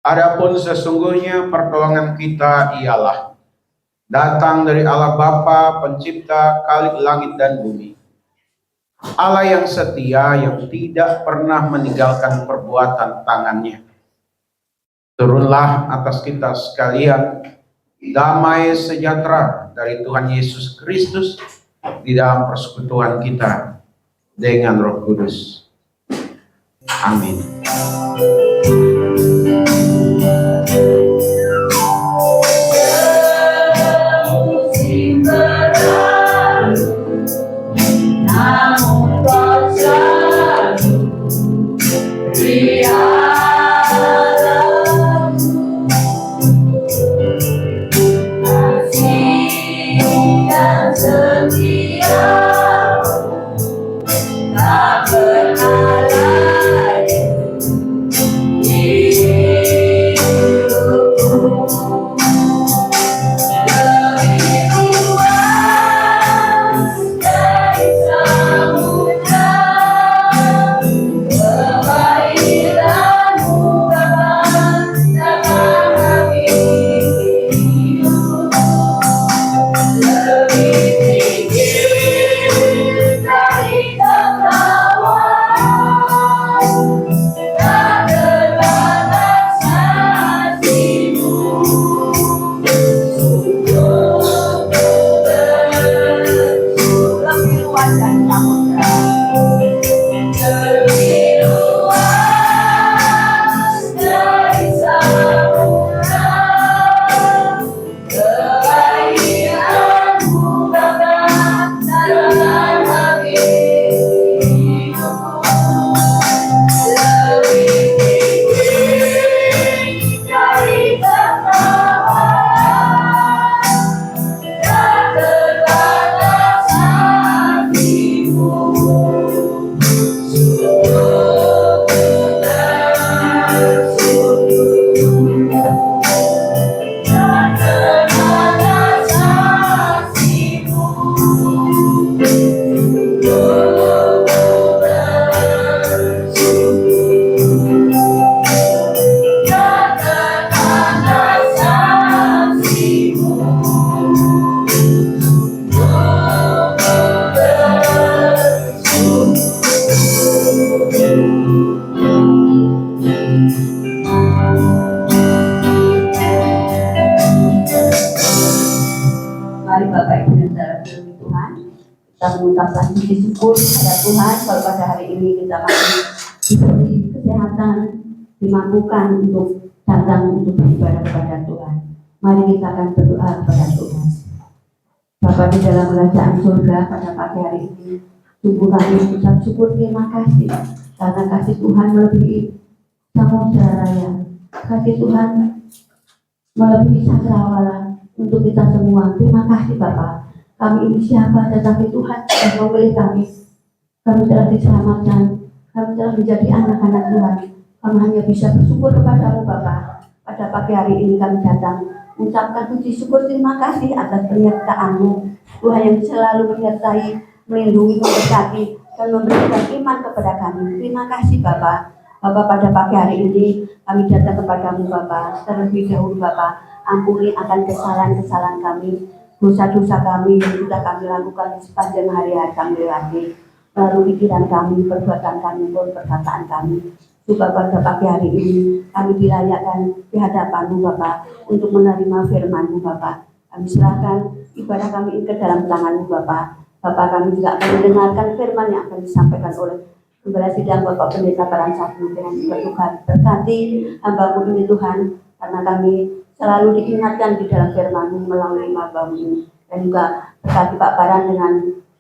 Adapun sesungguhnya pertolongan kita ialah datang dari Allah Bapa, pencipta kalik langit dan bumi. Allah yang setia, yang tidak pernah meninggalkan perbuatan tangannya. Turunlah atas kita sekalian damai sejahtera dari Tuhan Yesus Kristus di dalam persekutuan kita dengan Roh Kudus. Amin. mengucapkan puji syukur kepada Tuhan kalau pada hari ini kita masih diberi kesehatan, dimampukan untuk datang untuk beribadah kepada Tuhan. Mari kita akan berdoa kepada Tuhan. Bapa di dalam kerajaan surga, pada pagi hari ini tubuh kami mengucap syukur, terima kasih karena kasih Tuhan melebihi samudra raya. Kasih Tuhan melebihi cakrawala untuk kita semua. Terima kasih Bapak. Kami ini siapa, tetapi Tuhan sudah memilih kami. Kami telah diselamatkan, kami telah menjadi anak-anak Tuhan. Kami hanya bisa bersyukur kepada-Mu Bapa. Pada pagi hari ini kami datang mengucapkan puji syukur, terima kasih atas penyertaan-Mu, Tuhan yang selalu menyertai, melindungi, memberkati, dan memberikan iman kepada kami. Terima kasih Bapa. Bapa, pada pagi hari ini kami datang kepada-Mu Bapa. Terlebih dahulu Bapa, ampuni akan kesalahan-kesalahan kami, dosa-dosa kami yang sudah kami lakukan sepanjang hari-hari kami lewati, melalui pikiran kami, perbuatan kami, maupun perkataan kami. Juga pada pagi hari ini kami dilayakkan di hadapan-Mu Bapa untuk menerima firman-Mu Bapa. Kami serahkan ibadah kami ke dalam tangan-Mu Bapa. Bapa, kami juga akan mendengarkan firman yang akan disampaikan oleh Gembala Sidang Bapak Pendeta Paransatu dengan Tuhan. Berkati hamba-Mu ini Tuhan, karena kami selalu diingatkan di dalam firman-Mu melalui hamba-Mu. Dan juga berkati Pak Baran dengan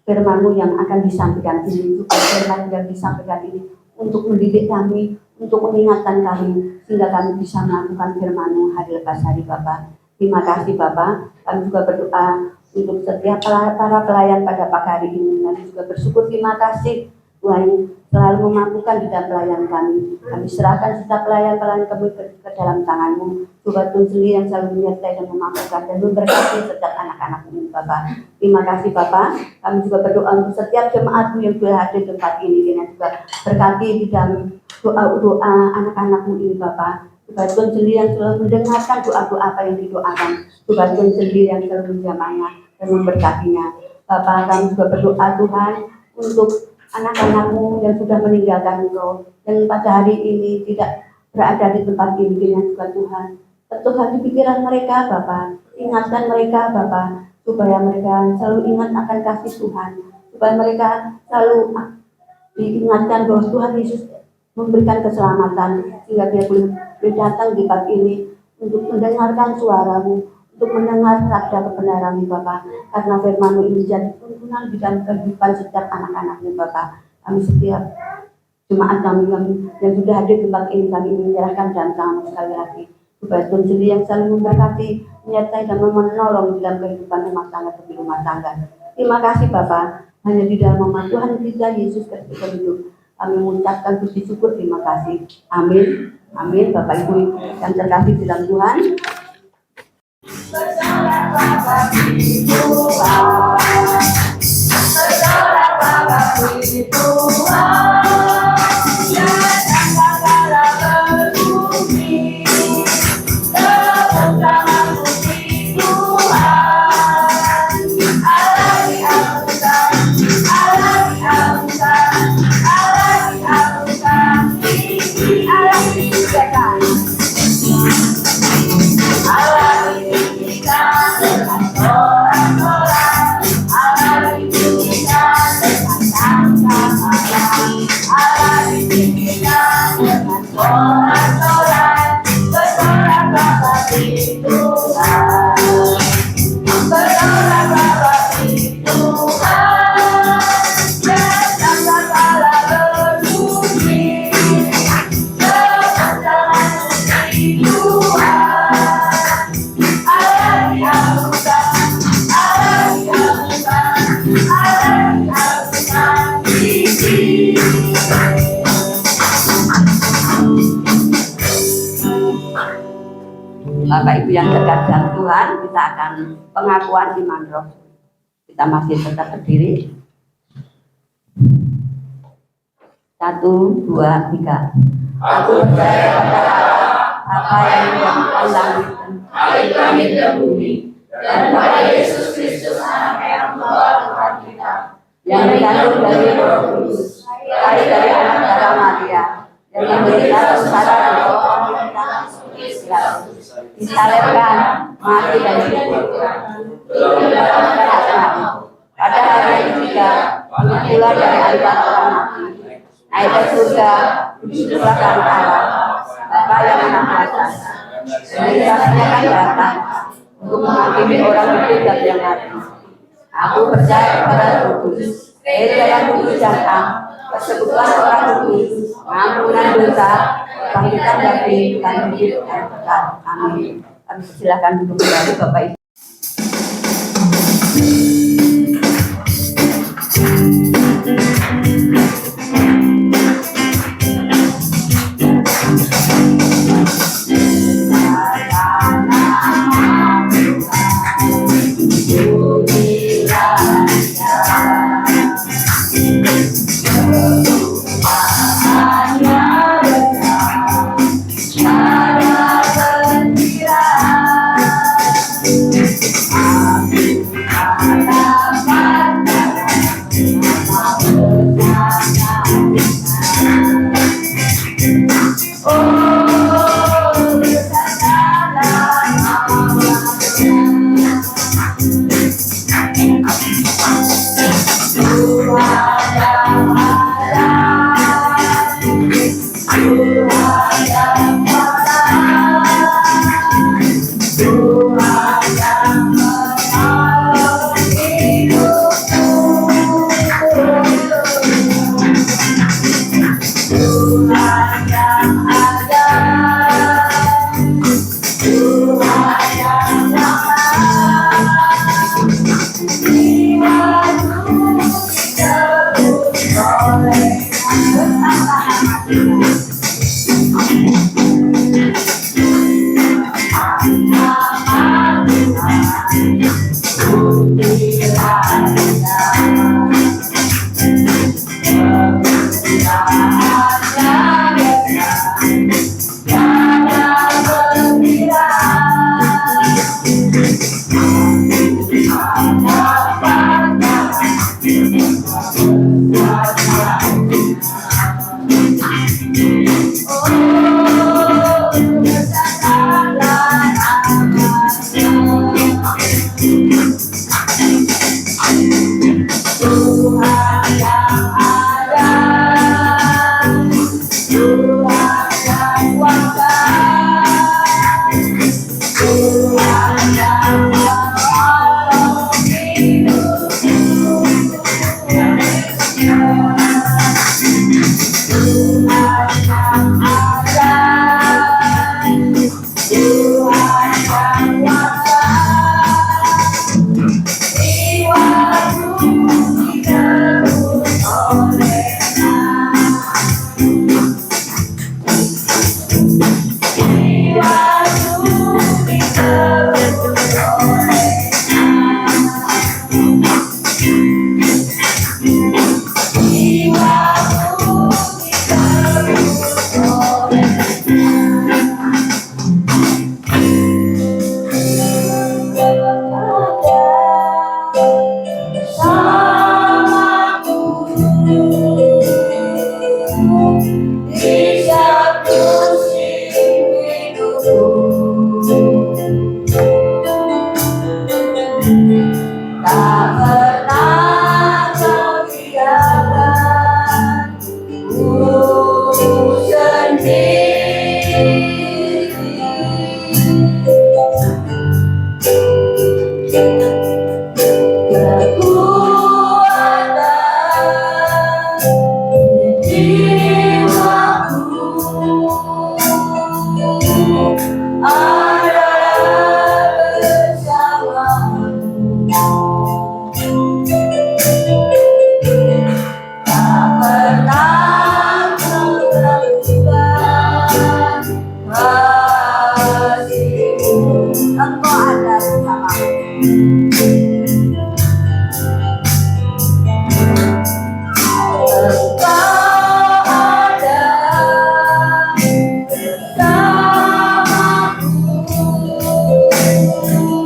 firman-Mu yang akan disampaikan ini, juga firman yang disampaikan ini untuk mendidik kami, untuk mengingatkan kami, sehingga kami bisa melakukan firman-Mu hari lepas hari Bapak. Terima kasih Bapak. Kami juga berdoa untuk setiap para pelayan pada pagi hari ini. Kami juga bersyukur, terima kasih Tuhan selalu memampukan di dalam pelayan kami. Kami serahkan setiap pelayan-pelayan kami ke dalam tangan-Mu. Tuhan sendiri yang selalu menyertai dan memampukan dan memberkati setiap anak-anak-Mu Bapak. Terima kasih Bapak. Kami juga berdoa untuk setiap jemaat-Mu yang sudah hadir di tempat ini, dan juga berkati di dalam doa-doa anak-anak-Mu ini Bapak. Supaya Tuhan sendiri yang selalu mendengarkan doa-doa apa yang didoakan. Supaya Tuhan sendiri yang selalu menjamahnya dan memberkatinya. Bapa, kami juga berdoa Tuhan untuk anak-anakmu yang sudah meninggalkan Engkau, yang pada hari ini tidak berada di tempat ini dengan Tuhan. Tuhan di pikiran mereka, Bapa. Ingatkan mereka, Bapa, supaya mereka selalu ingat akan kasih Tuhan. Supaya mereka selalu diingatkan bahwa Tuhan Yesus memberikan keselamatan, sehingga dia boleh datang di pagi ini untuk mendengarkan suaramu, untuk mendengar sabda kebenaran Bapa, karena firman-Mu ini menjadi tuntunan di dalam kehidupan setiap anak-anak-Mu Bapa. Kami setiap jemaat kami yang sudah hadir di pagi ini, kami menyerahkan dalam tangan-Mu sekali lagi, supaya Tuhan sendiri yang selalu memberkati, menyertai dan menolong dalam kehidupan rumah tangga demi rumah tangga. Terima kasih Bapa, hanya di dalam nama Tuhan kita Yesus Kristus hidup, kami mengucapkan puji syukur, terima kasih. Amin. Amin. Bapak Ibu yang terkasih di dalam Tuhan. Bapak Ibu yang terkasih dalam Tuhan, kita akan pengakuan iman roh. Kita masih tetap berdiri. 1, 2, 3. Aku percaya pada Allah, apa yang menjadikan langit dan bumi, dan pada Yesus Kristus Anak yang membawa Tuhan kita, yang dikandung dari Roh Kudus, lahir dari anak darah Maria, yang menderita sengsara di bawah pemerintahan Israel, disalibkan, mati dan dikuburkan, pada hari ketiga, pula dari antara orang mati, naik ke surga, duduk sebelah kanan Allah, Bapa yang Maha Kuasa, dan kasihnya akan datang untuk menghakimi orang hidup dan yang mati. Aku percaya kepada Roh Kudus, dalam kudus datang, persekutuan orang kudus, pengampunan dosa, kebangkitan dari dan hidup yang kekal. Amin. Kami silakan duduk kembali Bapak Ibu. Tuhan yang ada, Tuhan yang kuasa, Tuhan yang menolong hidupku. Tuhan yang ada, Tuhan yang kuasa, jiwaku ditebus oleh-Nya, jiwaku ditebus oleh-Nya, jiwaku ditebus oleh-Nya. Di satu hidupku, tak pernah kau biarkan ku sendiri. Kekuatan jiwaku ada bersamamu, tak pernah kau lakukan kasihmu. Engkau ada bersamamu. Engkau ada bersamaku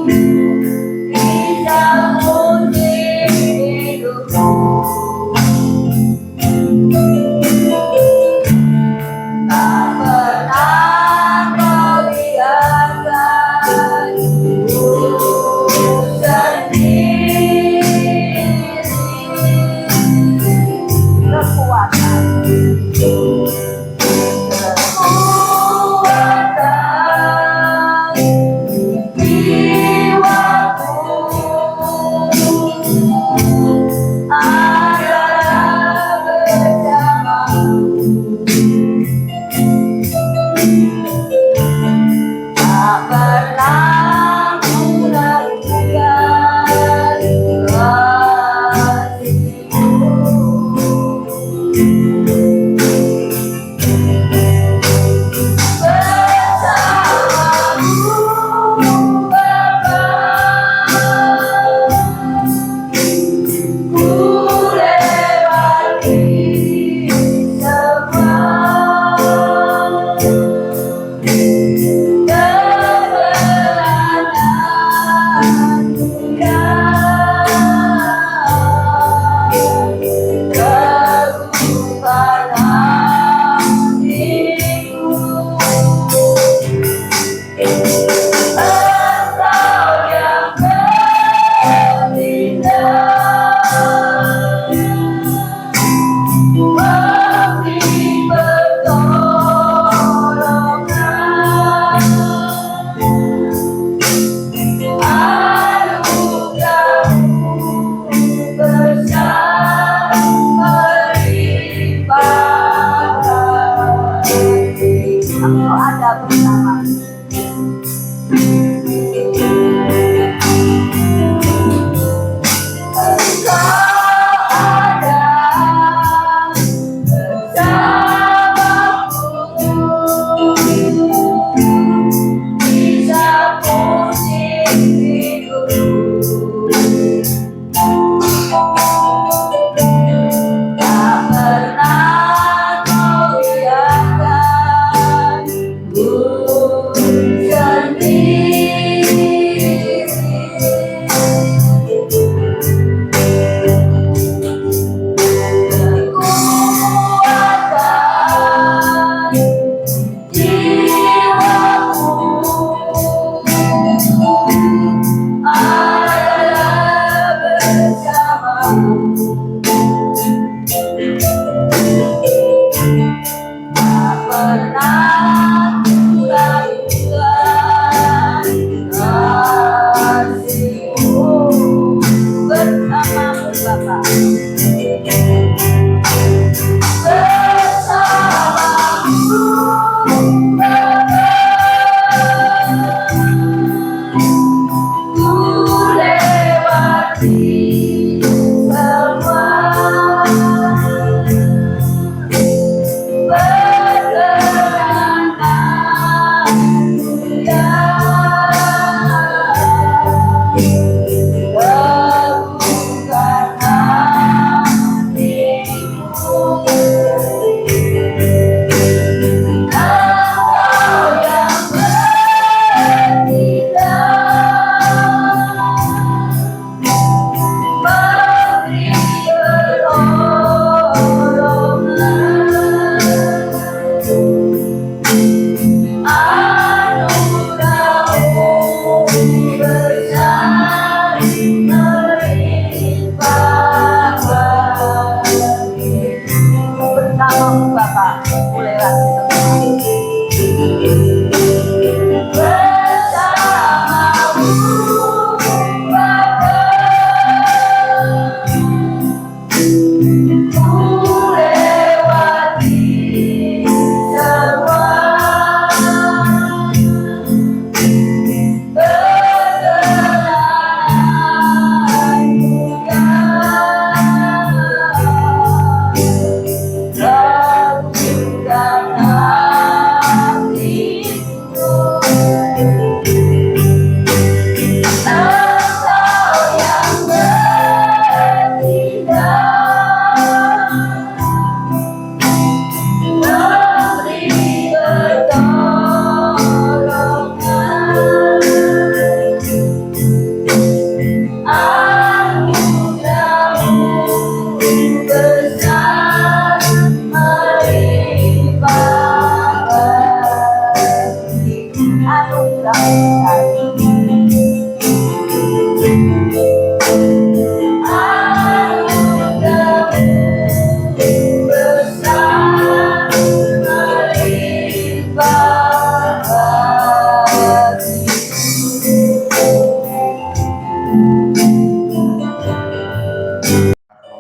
di dalam hidupku, tak pernah kau biarkan ku sendiri.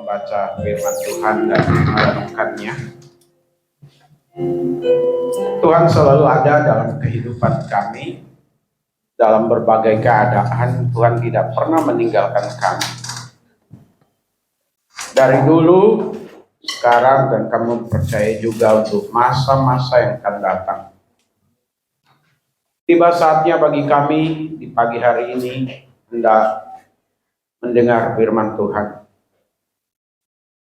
Membaca firman Tuhan dan merenungkannya. Tuhan selalu ada dalam kehidupan kami. Dalam berbagai keadaan, Tuhan tidak pernah meninggalkan kami. Dari dulu, sekarang, dan kami percaya juga untuk masa-masa yang akan datang. Tiba saatnya bagi kami di pagi hari ini hendak mendengar firman Tuhan.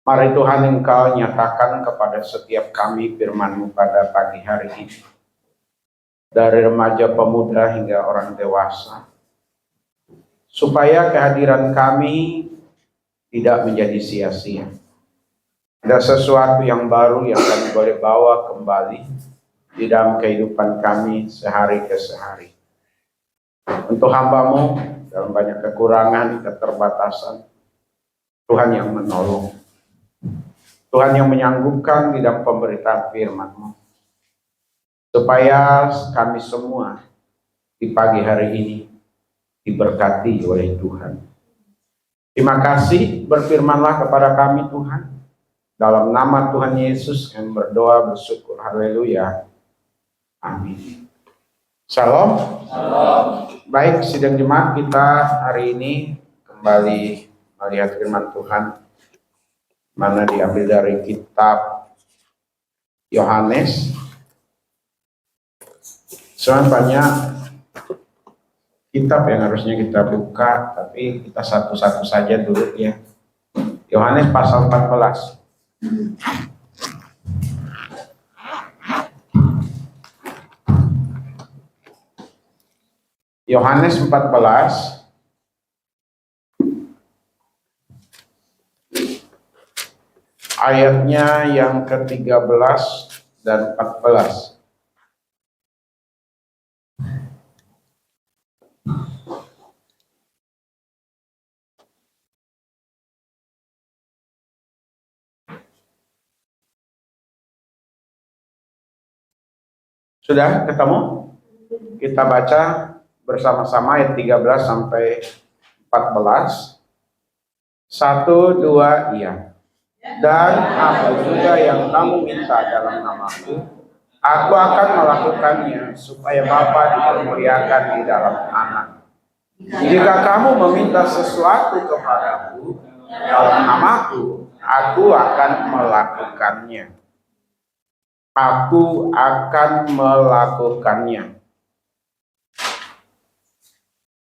Mari Tuhan Engkau nyatakan kepada setiap kami firman-Mu pada pagi hari ini. Dari remaja, pemuda hingga orang dewasa. Supaya kehadiran kami tidak menjadi sia-sia. Ada sesuatu yang baru yang kami boleh bawa kembali di dalam kehidupan kami sehari ke sehari. Untuk hamba-Mu dalam banyak kekurangan, keterbatasan, Tuhan yang menolong. Tuhan yang menyanggupkan di dalam pemberitaan firman-Mu. Supaya kami semua di pagi hari ini diberkati oleh Tuhan. Terima kasih, berfirmanlah kepada kami Tuhan. Dalam nama Tuhan Yesus yang berdoa bersyukur. Haleluya. Amin. Shalom. Shalom. Baik, sidang jemaat kita hari ini kembali melihat firman Tuhan. Mana diambil dari kitab Yohanes. Soalnya banyak kitab yang harusnya kita buka, tapi kita satu-satu saja dulu ya. Yohanes pasal 14. Yohanes 14 ayatnya yang ke-13 dan 14. Sudah ketemu? Kita baca bersama-sama ayat 13 sampai 14. 1, 2, iya. Dan apa juga yang kamu minta dalam namaku, aku akan melakukannya supaya Bapa dipermuliakan di dalam Anak. Jika kamu meminta sesuatu kepadaku dalam namaku, aku akan melakukannya. Aku akan melakukannya.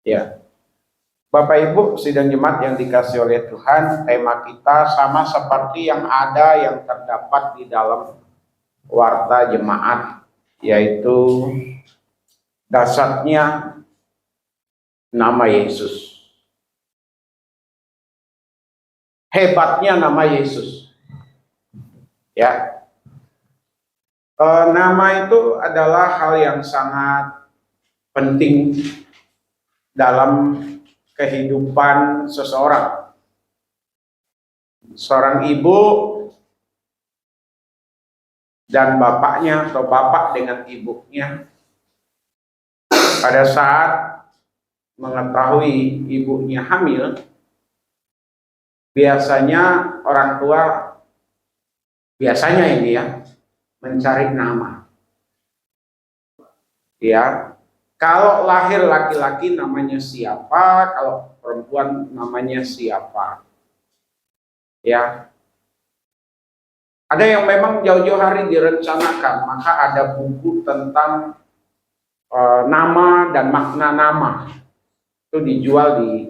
Ya, Bapak Ibu sidang jemaat yang dikasih oleh Tuhan, tema kita sama seperti yang terdapat di dalam warta jemaat, yaitu dasarnya nama Yesus. Hebatnya nama Yesus. Ya. Nama itu adalah hal yang sangat penting dalam kehidupan seseorang. Seorang ibu dan bapaknya atau bapak dengan ibunya pada saat mengetahui ibunya hamil, biasanya orang tua mencari nama. Ya, kalau lahir laki-laki namanya siapa, kalau perempuan namanya siapa. Ya. Ada yang memang jauh-jauh hari direncanakan, maka ada buku tentang nama dan makna nama. Itu dijual di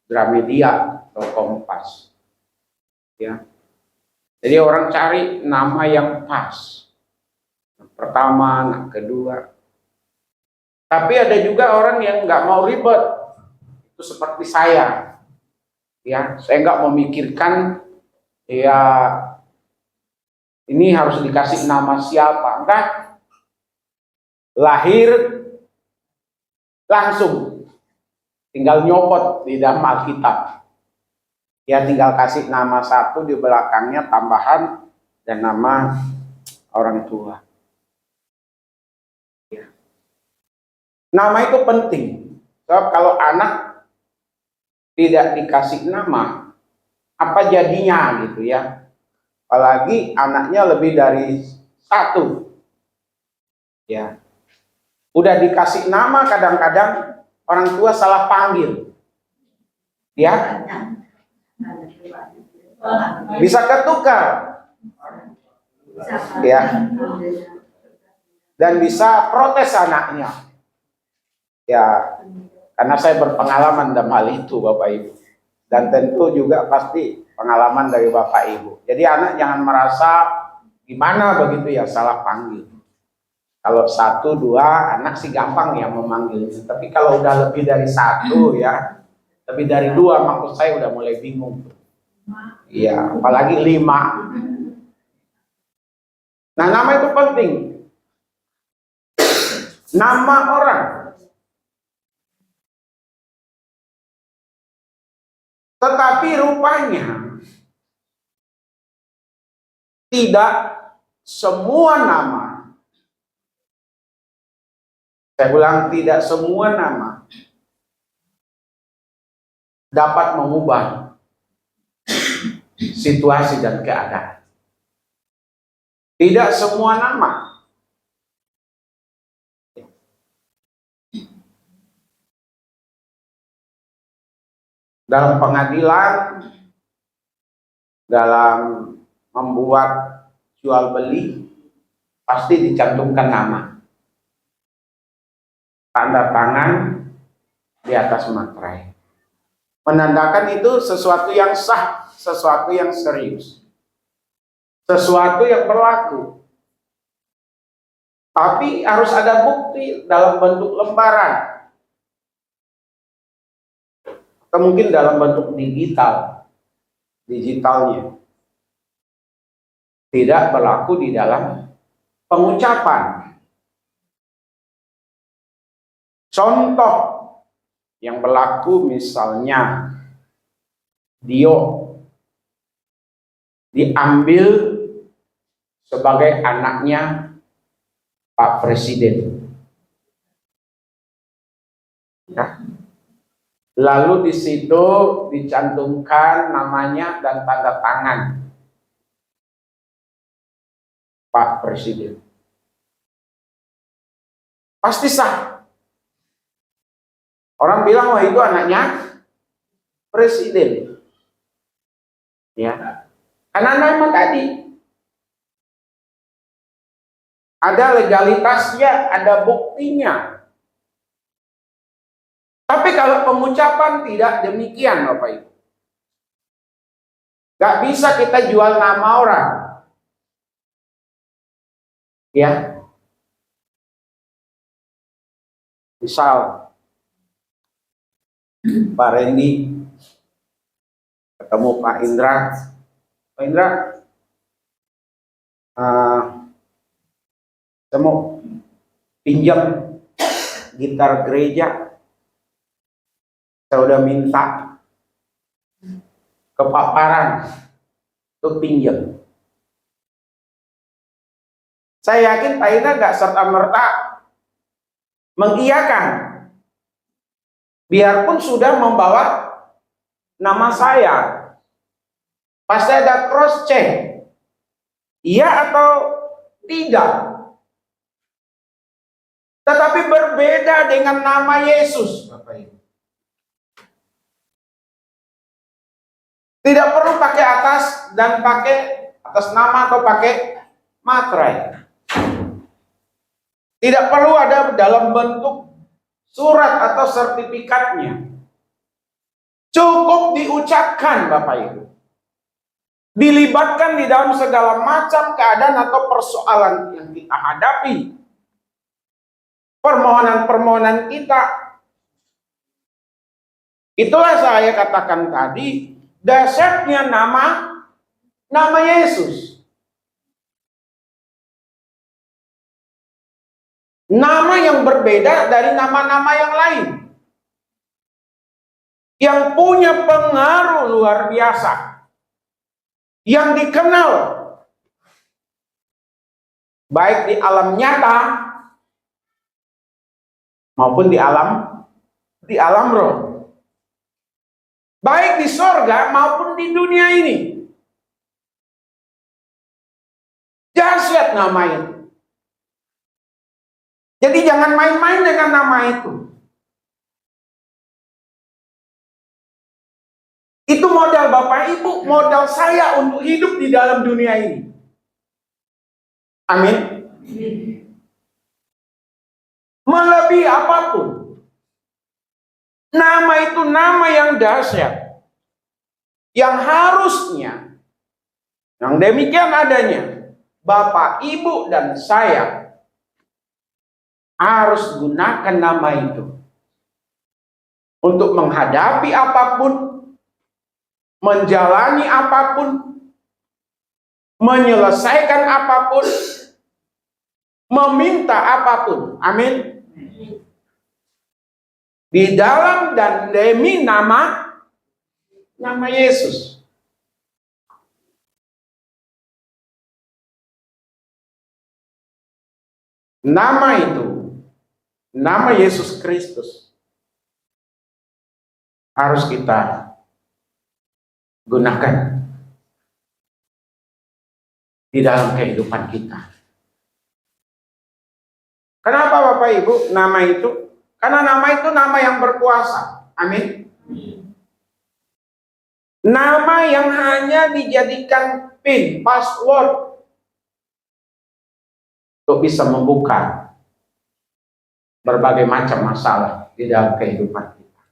Gramedia atau Kompas. Ya. Jadi orang cari nama yang pas. Yang pertama, yang kedua. Tapi ada juga orang yang nggak mau ribet. Itu seperti saya. Ya, saya nggak memikirkan ya ini harus dikasih nama siapa. Enggak. Lahir langsung. Tinggal nyopot di dalam Alkitab. Ya tinggal kasih nama satu di belakangnya tambahan dan nama orang tua. Ya. Nama itu penting. Sebab kalau anak tidak dikasih nama, apa jadinya gitu ya. Apalagi anaknya lebih dari satu. Ya. Udah dikasih nama kadang-kadang orang tua salah panggil. Ya. Bisa ketukar. Ya. Dan bisa protes anaknya. Ya, karena saya berpengalaman dalam hal itu Bapak Ibu. Dan tentu juga pasti pengalaman dari Bapak Ibu. Jadi anak jangan merasa gimana begitu ya salah panggil. Kalau satu, dua anak sih gampang ya memanggilnya. Tapi kalau udah lebih dari satu ya, lebih dari dua maksud saya udah mulai bingung. Iya, apalagi 5. Nah, nama itu penting. Nama orang. Tetapi rupanya tidak semua nama. Saya ulang, tidak semua nama dapat mengubah situasi dan keadaan. Tidak semua nama. Dalam pengadilan, dalam membuat jual beli, pasti dicantumkan nama. Tanda tangan di atas materai. Menandakan itu sesuatu yang sah, sesuatu yang serius. Sesuatu yang berlaku. Tapi harus ada bukti dalam bentuk lembaran. Atau mungkin dalam bentuk digitalnya. Tidak berlaku di dalam pengucapan. Contoh yang berlaku misalnya Dio diambil sebagai anaknya Pak Presiden. Ya. Lalu di situ dicantumkan namanya dan tanda tangan Pak Presiden. Pasti sah. Orang bilang, wah itu anaknya presiden. Ya. Karena nama tadi ada legalitasnya, ada buktinya. Tapi kalau pengucapan tidak demikian, Bapak Ibu. Gak bisa kita jual nama orang. Ya. Misal, Pak Randy ketemu Pak Indra. Pak Indra, saya mau pinjam gitar gereja. Saya udah minta ke Pak Paran untuk pinjam. Saya yakin Pak Indra gak serta-merta mengiyakan. Biarpun sudah membawa nama saya. Pasti ada cross check. Iya atau tidak. Tetapi berbeda dengan nama Yesus, Bapak Ibu. Tidak perlu pakai atas dan pakai atas nama atau pakai materai. Tidak perlu ada dalam bentuk surat atau sertifikatnya. Cukup diucapkan, Bapak Ibu. Dilibatkan di dalam segala macam keadaan atau persoalan yang kita hadapi. Permohonan-permohonan kita. Itulah saya katakan tadi, dahsyatnya nama Yesus. Nama yang berbeda dari nama-nama yang lain. Yang punya pengaruh luar biasa. Yang dikenal. Baik di alam nyata maupun di alam roh. Baik di sorga maupun di dunia ini. Dahsyat nama itu. Jadi jangan main-main dengan nama itu. Itu modal Bapak Ibu, modal saya untuk hidup di dalam dunia ini. Amin. Melebihi apapun. Nama itu nama yang dahsyat. Yang harusnya, yang demikian adanya, Bapak, Ibu, dan saya harus gunakan nama itu untuk menghadapi apapun, menjalani apapun, menyelesaikan apapun, meminta apapun. Amin. Di dalam dan demi nama Yesus. Nama itu, nama Yesus Kristus, harus kita gunakan di dalam kehidupan kita. Kenapa Bapak Ibu nama itu? Karena nama itu nama yang berkuasa. Amin. Nama yang hanya dijadikan PIN, password, untuk bisa membuka berbagai macam masalah di dalam kehidupan kita.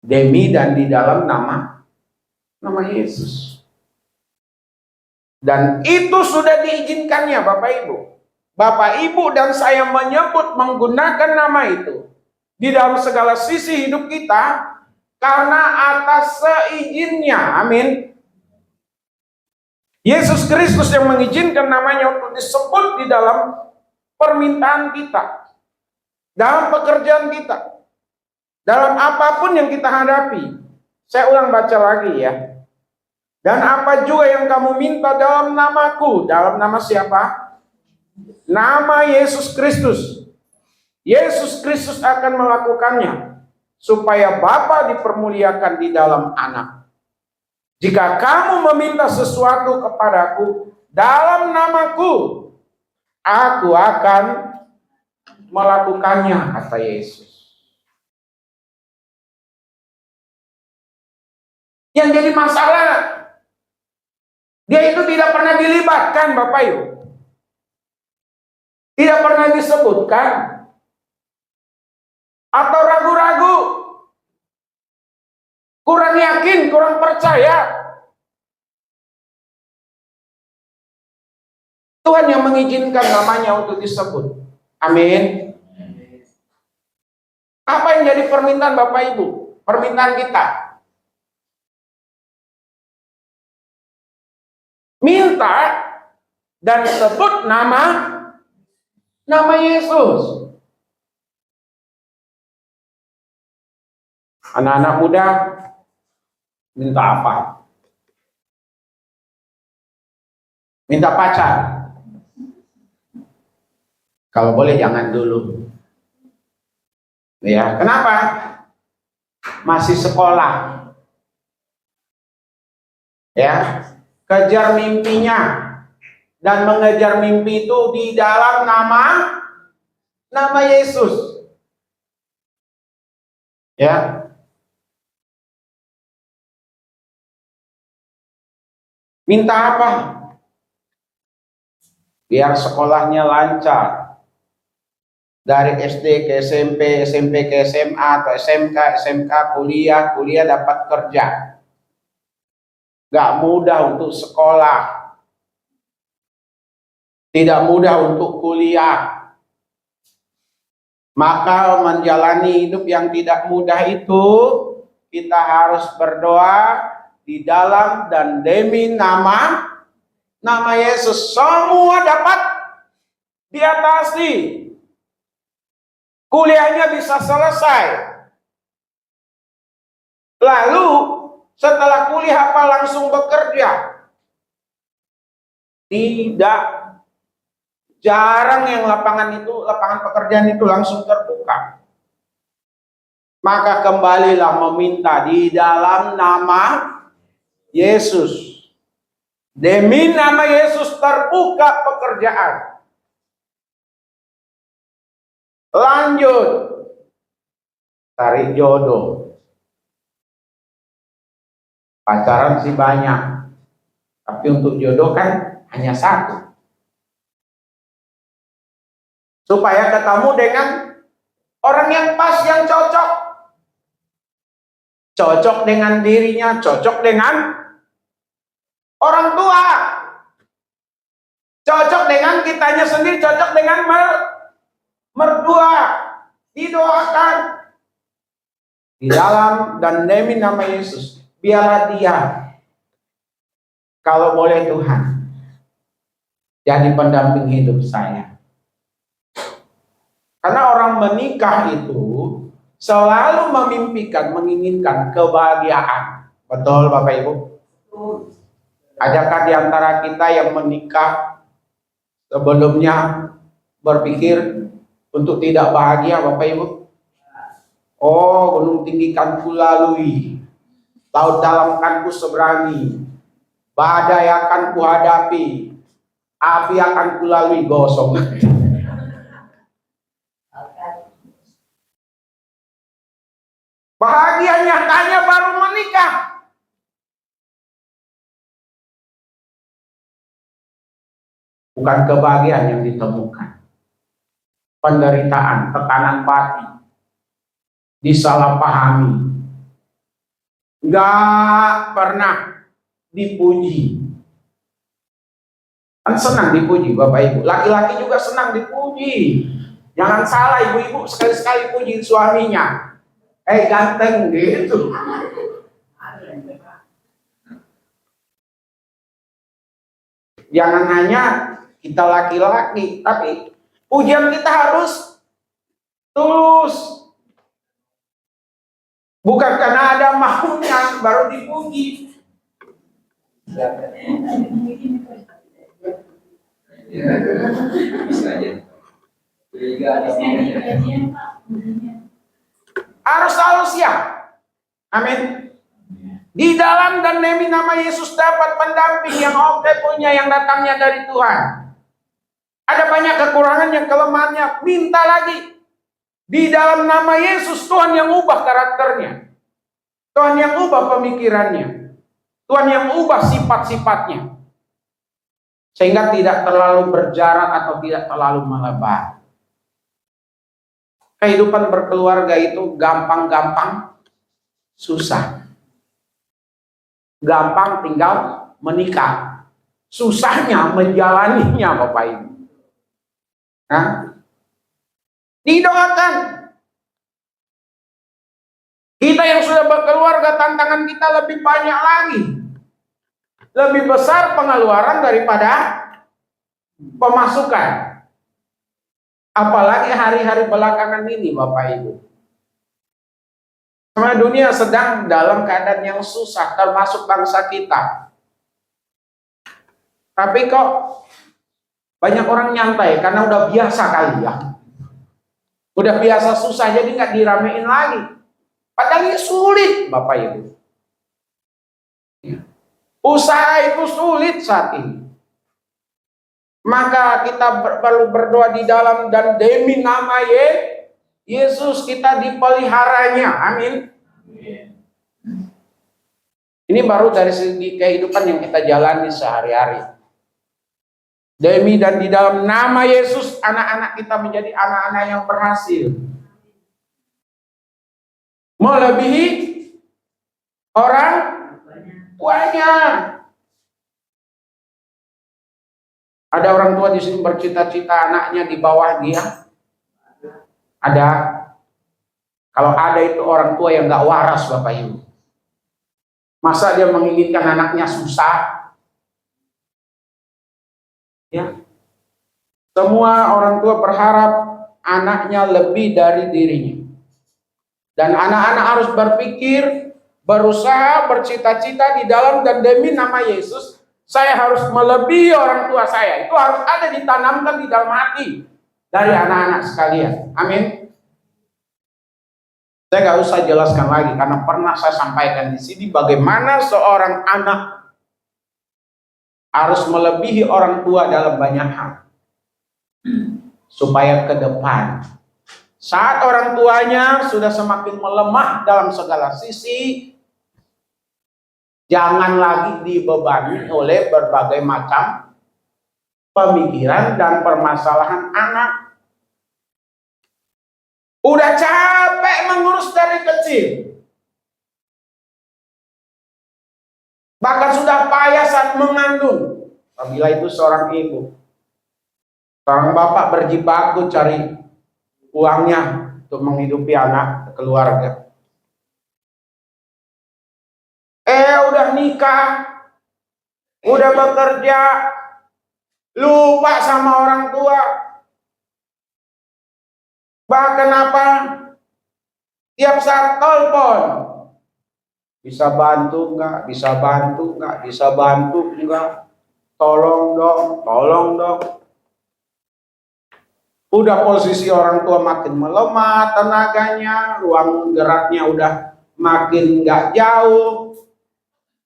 Demi dan di dalam nama Yesus. Dan itu sudah diizinkannya Bapak Ibu. Bapak Ibu dan saya menyebut menggunakan nama itu di dalam segala sisi hidup kita karena atas seizinnya. Amin. Yesus Kristus yang mengizinkan namanya untuk disebut di dalam permintaan kita, dalam pekerjaan kita, dalam apapun yang kita hadapi. Saya ulang baca lagi ya. Dan apa juga yang kamu minta dalam namaku. Dalam nama siapa? Nama Yesus Kristus. Yesus Kristus akan melakukannya supaya Bapa dipermuliakan di dalam Anak. Jika kamu meminta sesuatu kepadaku dalam namaku, aku akan melakukannya, kata Yesus. Yang jadi masalah, dia itu tidak pernah dilibatkan, Bapak Ibu. Tidak pernah disebutkan. Atau ragu-ragu. Kurang yakin, kurang percaya. Tuhan yang mengizinkan namanya untuk disebut. Amin. Apa yang jadi permintaan Bapak Ibu? Permintaan kita. Minta dan sebut nama Yesus. Anak-anak muda minta apa? Minta pacar. Kalau boleh jangan dulu. Ya, kenapa? Masih sekolah. Ya, kejar mimpinya. Dan mengejar mimpi itu di dalam nama Yesus. Ya. Minta apa? Biar sekolahnya lancar. Dari SD ke SMP, SMP ke SMA, atau SMK, SMK, kuliah dapat kerja. Gak mudah untuk sekolah. Tidak mudah untuk kuliah. Maka menjalani hidup yang tidak mudah itu, kita harus berdoa di dalam dan demi nama Yesus. Semua dapat diatasi. Kuliahnya bisa selesai. Lalu setelah kuliah apa langsung bekerja? Tidak. Jarang yang lapangan pekerjaan itu langsung terbuka. Maka kembalilah meminta di dalam nama Yesus. Demi nama Yesus terbuka pekerjaan. Lanjut. Cari jodoh. Pacaran sih banyak. Tapi untuk jodoh kan hanya satu. Supaya ketemu dengan orang yang pas, yang cocok. Cocok dengan dirinya, cocok dengan orang tua. Cocok dengan kitanya sendiri, cocok dengan mertua. Didoakan. Di dalam dan demi nama Yesus. Biarlah dia, kalau boleh Tuhan, jadi pendamping hidup saya. Karena orang menikah itu selalu menginginkan kebahagiaan. Betul Bapak Ibu? Adakah di antara kita yang menikah sebelumnya berpikir untuk tidak bahagia Bapak Ibu? Oh, gunung tinggi kan ku lalui, laut dalam kan ku seberangi, badai akan ku hadapi, api akan ku lalui, gosong. Bahagia nyatanya baru menikah. Bukan kebahagiaan yang ditemukan. Penderitaan, tekanan batin, disalahpahami, nggak pernah dipuji. Kan senang dipuji Bapak Ibu. Laki-laki juga senang dipuji. Jangan salah ibu-ibu, sekali-sekali puji suaminya. Ganteng gitu. Jangan hanya kita laki-laki, tapi pujian kita harus tulus. Bukan karena ada maunya baru dipuji. Harus selalu siap. Amin. Di dalam dan demi nama Yesus dapat pendamping yang oke punya, yang datangnya dari Tuhan. Ada banyak kekurangan yang kelemahannya, minta lagi. Di dalam nama Yesus Tuhan yang ubah karakternya. Tuhan yang ubah pemikirannya. Tuhan yang ubah sifat-sifatnya. Sehingga tidak terlalu berjarak atau tidak terlalu melebar. Kehidupan berkeluarga itu gampang-gampang susah. Gampang tinggal menikah. Susahnya menjalaninya Bapak Ibu. Nah, didoakan. Kita yang sudah berkeluarga, tantangan kita lebih banyak lagi. Lebih besar pengeluaran daripada pemasukan. Apalagi hari-hari belakangan ini Bapak Ibu. Semua dunia sedang dalam keadaan yang susah, termasuk bangsa kita. Tapi kok banyak orang nyantai karena udah biasa kali ya. Udah biasa susah jadi nggak diramein lagi. Padahal ini sulit Bapak Ibu. Usaha itu sulit saat ini. Maka kita perlu berdoa di dalam dan demi nama Yesus kita dipeliharanya. Amin. Ini baru dari segi kehidupan yang kita jalani sehari-hari. Demi dan di dalam nama Yesus anak-anak kita menjadi anak-anak yang berhasil. Melebihi orang tuanya. Ada orang tua di sini bercita-cita anaknya di bawah dia. Ada. Kalau ada itu orang tua yang nggak waras Bapak Ibu. Masa dia menginginkan anaknya susah? Ya. Semua orang tua berharap anaknya lebih dari dirinya. Dan anak-anak harus berpikir, berusaha, bercita-cita di dalam dan demi nama Yesus, saya harus melebihi orang tua saya. Itu harus ada ditanamkan di dalam hati dari anak-anak sekalian. Amin. Saya nggak usah jelaskan lagi karena pernah saya sampaikan di sini bagaimana seorang anak harus melebihi orang tua dalam banyak hal. Supaya ke depan saat orang tuanya sudah semakin melemah dalam segala sisi, jangan lagi dibebani oleh berbagai macam pemikiran dan permasalahan anak. Udah capek mengurus dari kecil. Bahkan sudah payah saat mengandung. Apabila itu seorang ibu. Seorang bapak berjibaku cari uangnya untuk menghidupi anak keluarga. Udah nikah, udah bekerja, lupa sama orang tua. Bahkan apa? Tiap saat telepon. Bisa bantu enggak? Bisa bantu enggak? Bisa bantu enggak? Tolong dong, tolong dong. Udah posisi orang tua makin melemah tenaganya, ruang geraknya udah makin nggak jauh,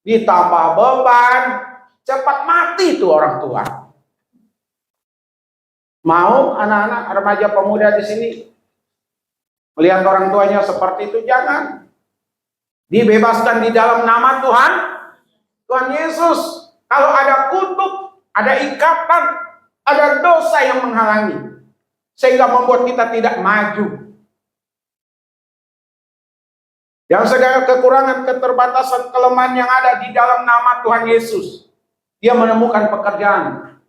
ditambah beban, cepat mati tuh orang tua. Mau anak-anak remaja pemuda di sini melihat orang tuanya seperti itu? Jangan. Dibebaskan di dalam nama Tuhan Yesus. Kalau ada kutuk, ada ikatan, ada dosa yang menghalangi, sehingga membuat kita tidak maju. Yang segala kekurangan, keterbatasan, kelemahan yang ada di dalam nama Tuhan Yesus, dia menemukan pekerjaan.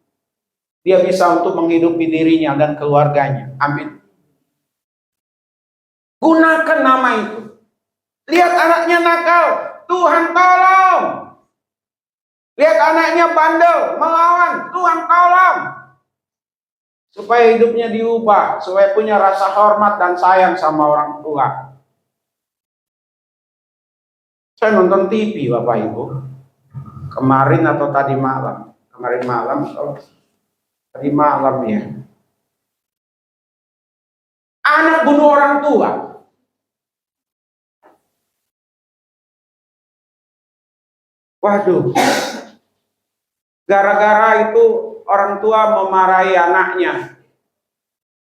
Dia bisa untuk menghidupi dirinya dan keluarganya. Amin. Gunakan nama itu. Lihat anaknya nakal, Tuhan tolong. Lihat anaknya bandel, melawan, Tuhan tolong. Supaya hidupnya diubah, supaya punya rasa hormat dan sayang sama orang tua. Saya nonton TV Bapak Ibu, kemarin atau tadi malam, tadi malam ya. Anak bunuh orang tua. Waduh, gara-gara itu orang tua memarahi anaknya.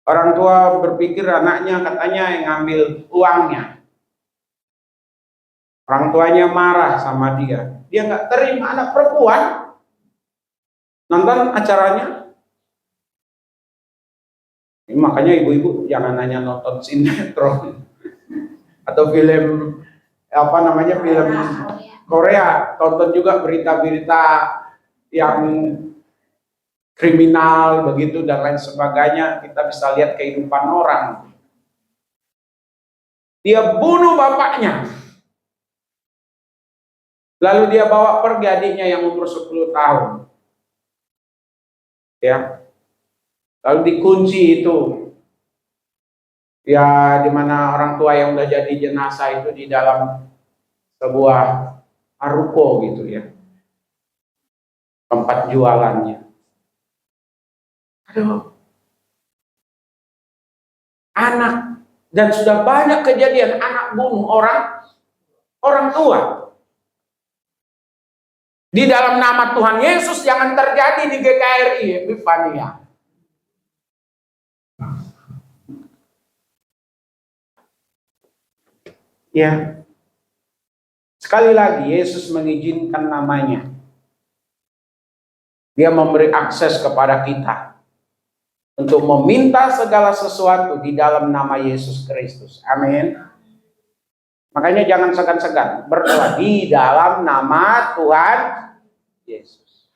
Orang tua berpikir anaknya katanya yang ngambil uangnya. Orang tuanya marah sama dia. Dia nggak terima anak perempuan. Nonton acaranya. Makanya ibu-ibu jangan hanya nonton sinetron atau film film Korea, tonton juga berita-berita yang kriminal begitu dan lain sebagainya. Kita bisa lihat kehidupan orang. Dia bunuh bapaknya. Lalu dia bawa pergi adiknya yang umur 10 tahun. Ya. Lalu dikunci itu. Ya, di mana orang tua yang udah jadi jenazah itu di dalam sebuah ruko gitu ya. Tempat jualannya. Aduh. Anak, dan sudah banyak kejadian anak bunuh orang tua. Di dalam nama Tuhan Yesus jangan terjadi di GKRI Epifania. Ya. Sekali lagi Yesus mengizinkan namanya. Dia memberi akses kepada kita untuk meminta segala sesuatu di dalam nama Yesus Kristus. Amin. Makanya jangan segan-segan berdoa di dalam nama Tuhan Yesus.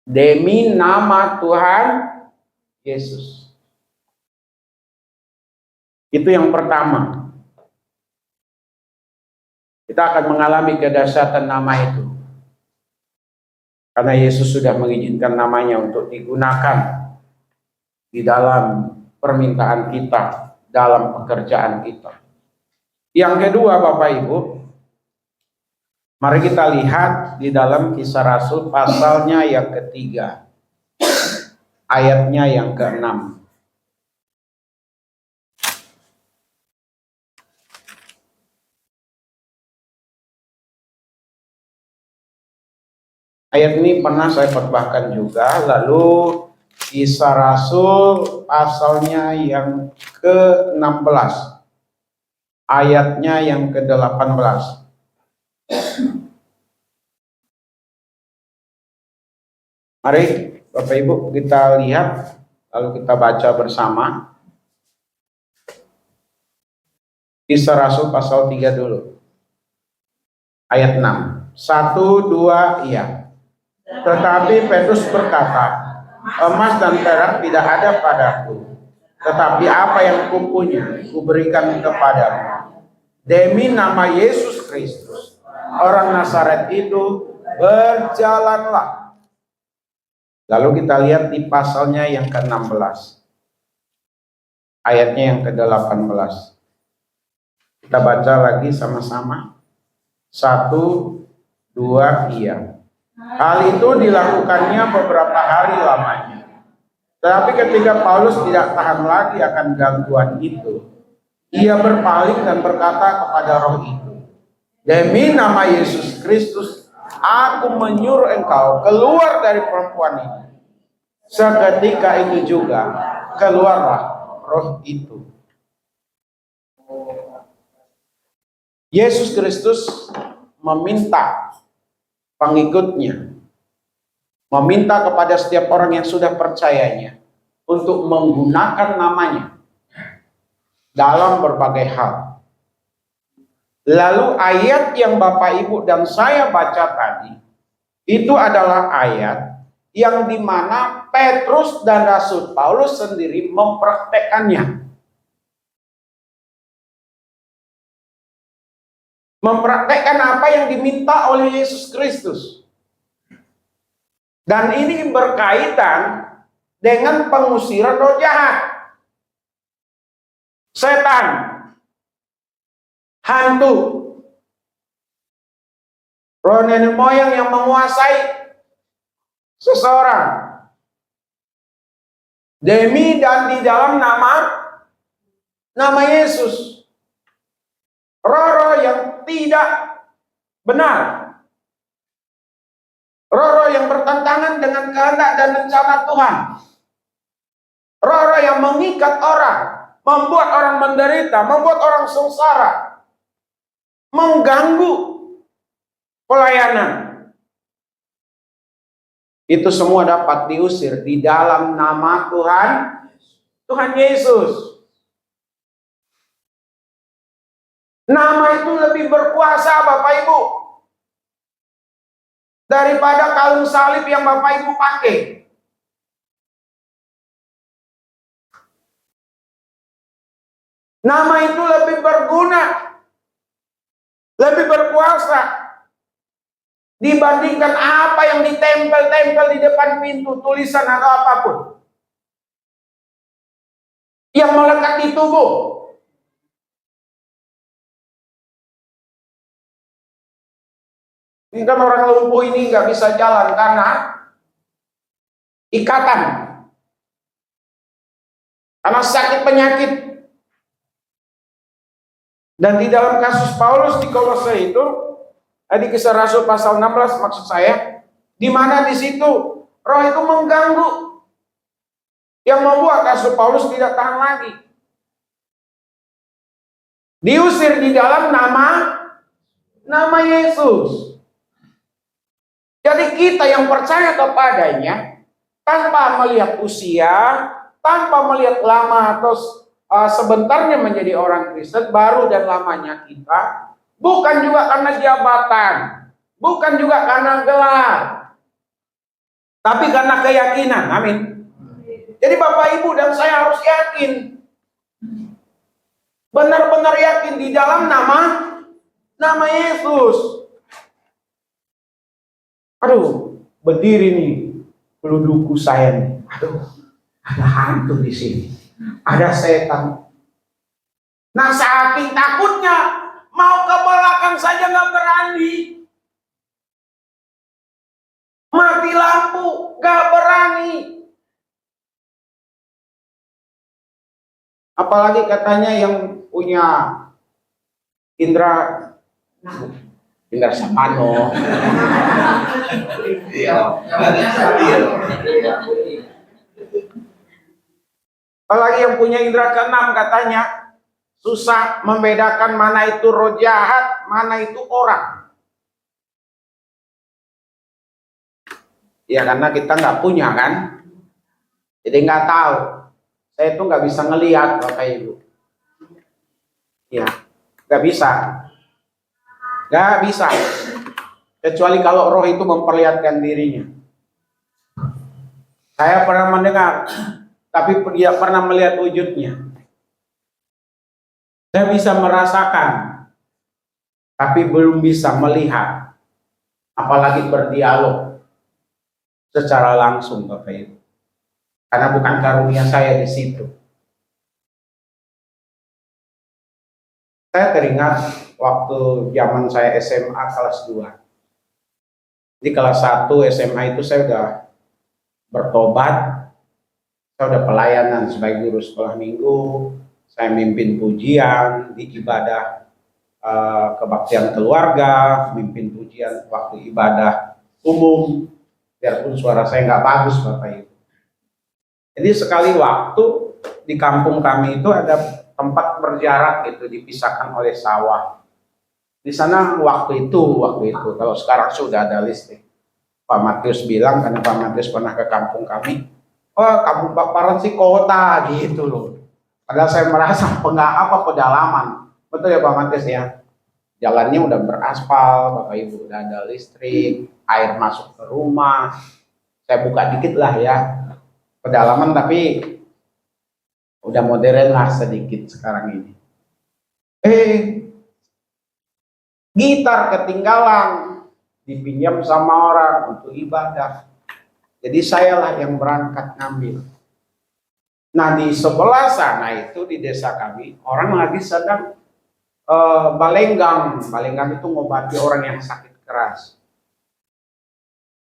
Demi nama Tuhan Yesus. Itu yang pertama. Kita akan mengalami kedahsyatan nama itu. Karena Yesus sudah mengizinkan namanya untuk digunakan di dalam permintaan kita, dalam pekerjaan kita. Yang kedua, Bapak Ibu, mari kita lihat di dalam Kisah Rasul pasalnya yang ketiga, ayatnya yang ke-6. Ayat ini pernah saya khotbahkan juga. Lalu Kisah Rasul pasalnya yang ke-16, ayatnya yang ke-18. Mari Bapak Ibu kita lihat, lalu kita baca bersama. Kisah Rasul pasal 3 dulu. Ayat 6. 1, 2, iya. Tetapi Petrus berkata, emas dan perak tidak ada padaku, tetapi apa yang kupunya, kuberikan kepadamu. Demi nama Yesus Kristus, orang Nazaret itu, berjalanlah. Lalu kita lihat di pasalnya yang ke-16, ayatnya yang ke-18. Kita baca lagi sama-sama. 1, 2, iya. Hal itu dilakukannya beberapa hari lamanya. Tetapi ketika Paulus tidak tahan lagi akan gangguan itu, ia berpaling dan berkata kepada roh itu, demi nama Yesus Kristus, aku menyuruh engkau keluar dari perempuan ini. Seketika itu juga keluarlah roh itu. Yesus Kristus meminta pengikutnya, meminta kepada setiap orang yang sudah percayanya untuk menggunakan namanya dalam berbagai hal. Lalu ayat yang Bapak Ibu dan saya baca tadi, itu adalah ayat yang dimana Petrus dan Rasul Paulus sendiri mempraktekannya. Mempraktekkan apa yang diminta oleh Yesus Kristus. Dan ini berkaitan dengan pengusiran roh jahat. Setan, hantu, roh nenek moyang yang menguasai seseorang. Demi dan di dalam nama Yesus. Roh-roh yang tidak benar. Roh-roh yang bertentangan dengan kehendak dan rencana Tuhan. Roh-roh yang mengikat orang, membuat orang menderita, membuat orang sengsara. mengganggu pelayanan. Itu semua dapat diusir di dalam nama Tuhan Yesus. Nama itu lebih berkuasa Bapak Ibu daripada kalung salib yang Bapak Ibu pakai. Nama itu lebih berguna, lebih berkuasa dibandingkan apa yang ditempel-tempel di depan pintu, tulisan atau apapun yang melekat di tubuh. Ini kan orang lumpuh ini nggak bisa jalan karena ikatan, karena sakit penyakit. Dan di dalam kasus Paulus di Kolose itu, di Kisah Rasul pasal 16 maksud saya, di mana di situ roh itu mengganggu yang membuat kasus Paulus tidak tahan lagi. Diusir di dalam nama Yesus. Jadi kita yang percaya kepadanya tanpa melihat usia, tanpa melihat lama atau sebentarnya menjadi orang Kristen, baru dan lamanya kita, bukan juga karena jabatan, bukan juga karena gelar, tapi karena keyakinan. Amin. Jadi Bapak Ibu dan saya harus yakin, benar-benar yakin di dalam nama Yesus. Aduh, berdiri nih peluduku saya nih. Aduh, ada hantu di sini. Ada setan. Nah, saking takutnya mau ke belakang saja nggak berani. Mati lampu nggak berani. Apalagi katanya yang punya indra Samano. Apalagi yang punya indra keenam katanya susah membedakan mana itu roh jahat, mana itu orang. Ya karena kita nggak punya kan, jadi nggak tahu. Saya itu nggak bisa ngelihat Bapak Ibu. Ya, nggak bisa. Nggak bisa. Kecuali kalau roh itu memperlihatkan dirinya. Saya pernah mendengar, tapi tidak pernah melihat wujudnya. Saya bisa merasakan, tapi belum bisa melihat, apalagi berdialog secara langsung, Bapak Ibu. Karena bukan karunia saya di situ. Saya teringat waktu zaman saya SMA kelas 2. Di kelas 1 SMA itu saya udah bertobat. Saya udah pelayanan sebagai guru sekolah minggu. Saya mimpin pujian di ibadah kebaktian keluarga, mimpin pujian waktu ibadah umum. Biarpun suara saya nggak bagus, Bapak Ibu. Jadi sekali waktu di kampung kami itu ada tempat berjarak gitu, dipisahkan oleh sawah. Di sana waktu itu kalau sekarang sudah ada listrik. Pak Matius bilang, karena Pak Matius pernah ke kampung kami, oh kampung Bakparan sih kota gitu loh. Padahal saya merasa pedalaman. Betul ya Pak Matius ya. Jalannya udah beraspal, Bapak Ibu, udah ada listrik, air masuk ke rumah. Saya buka dikit lah ya, pedalaman tapi udah modern lah sedikit sekarang ini. Gitar ketinggalan, dipinjam sama orang untuk ibadah. Jadi sayalah yang berangkat ngambil. Nah di sebelah sana itu di desa kami, orang lagi sedang balenggang. Balenggang itu ngobati orang yang sakit keras.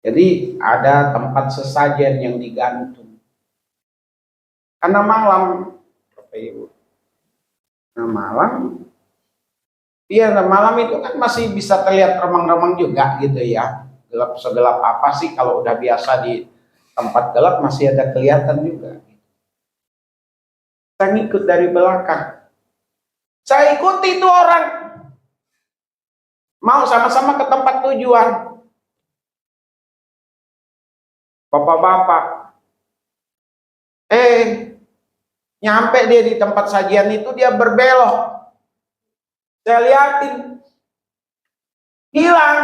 Jadi ada tempat sesajen yang digantung. Karena malam, Bapak Ibu. Nah malam, iya malam itu kan masih bisa terlihat remang-remang juga gitu ya. Gelap segelap apa sih kalau udah biasa di tempat gelap masih ada kelihatan juga. Saya ngikut dari belakang. Saya ikuti itu orang. Mau sama-sama ke tempat tujuan. Bapak-bapak. Nyampe dia di tempat sajian itu, dia berbelok. Saya liatin. Hilang.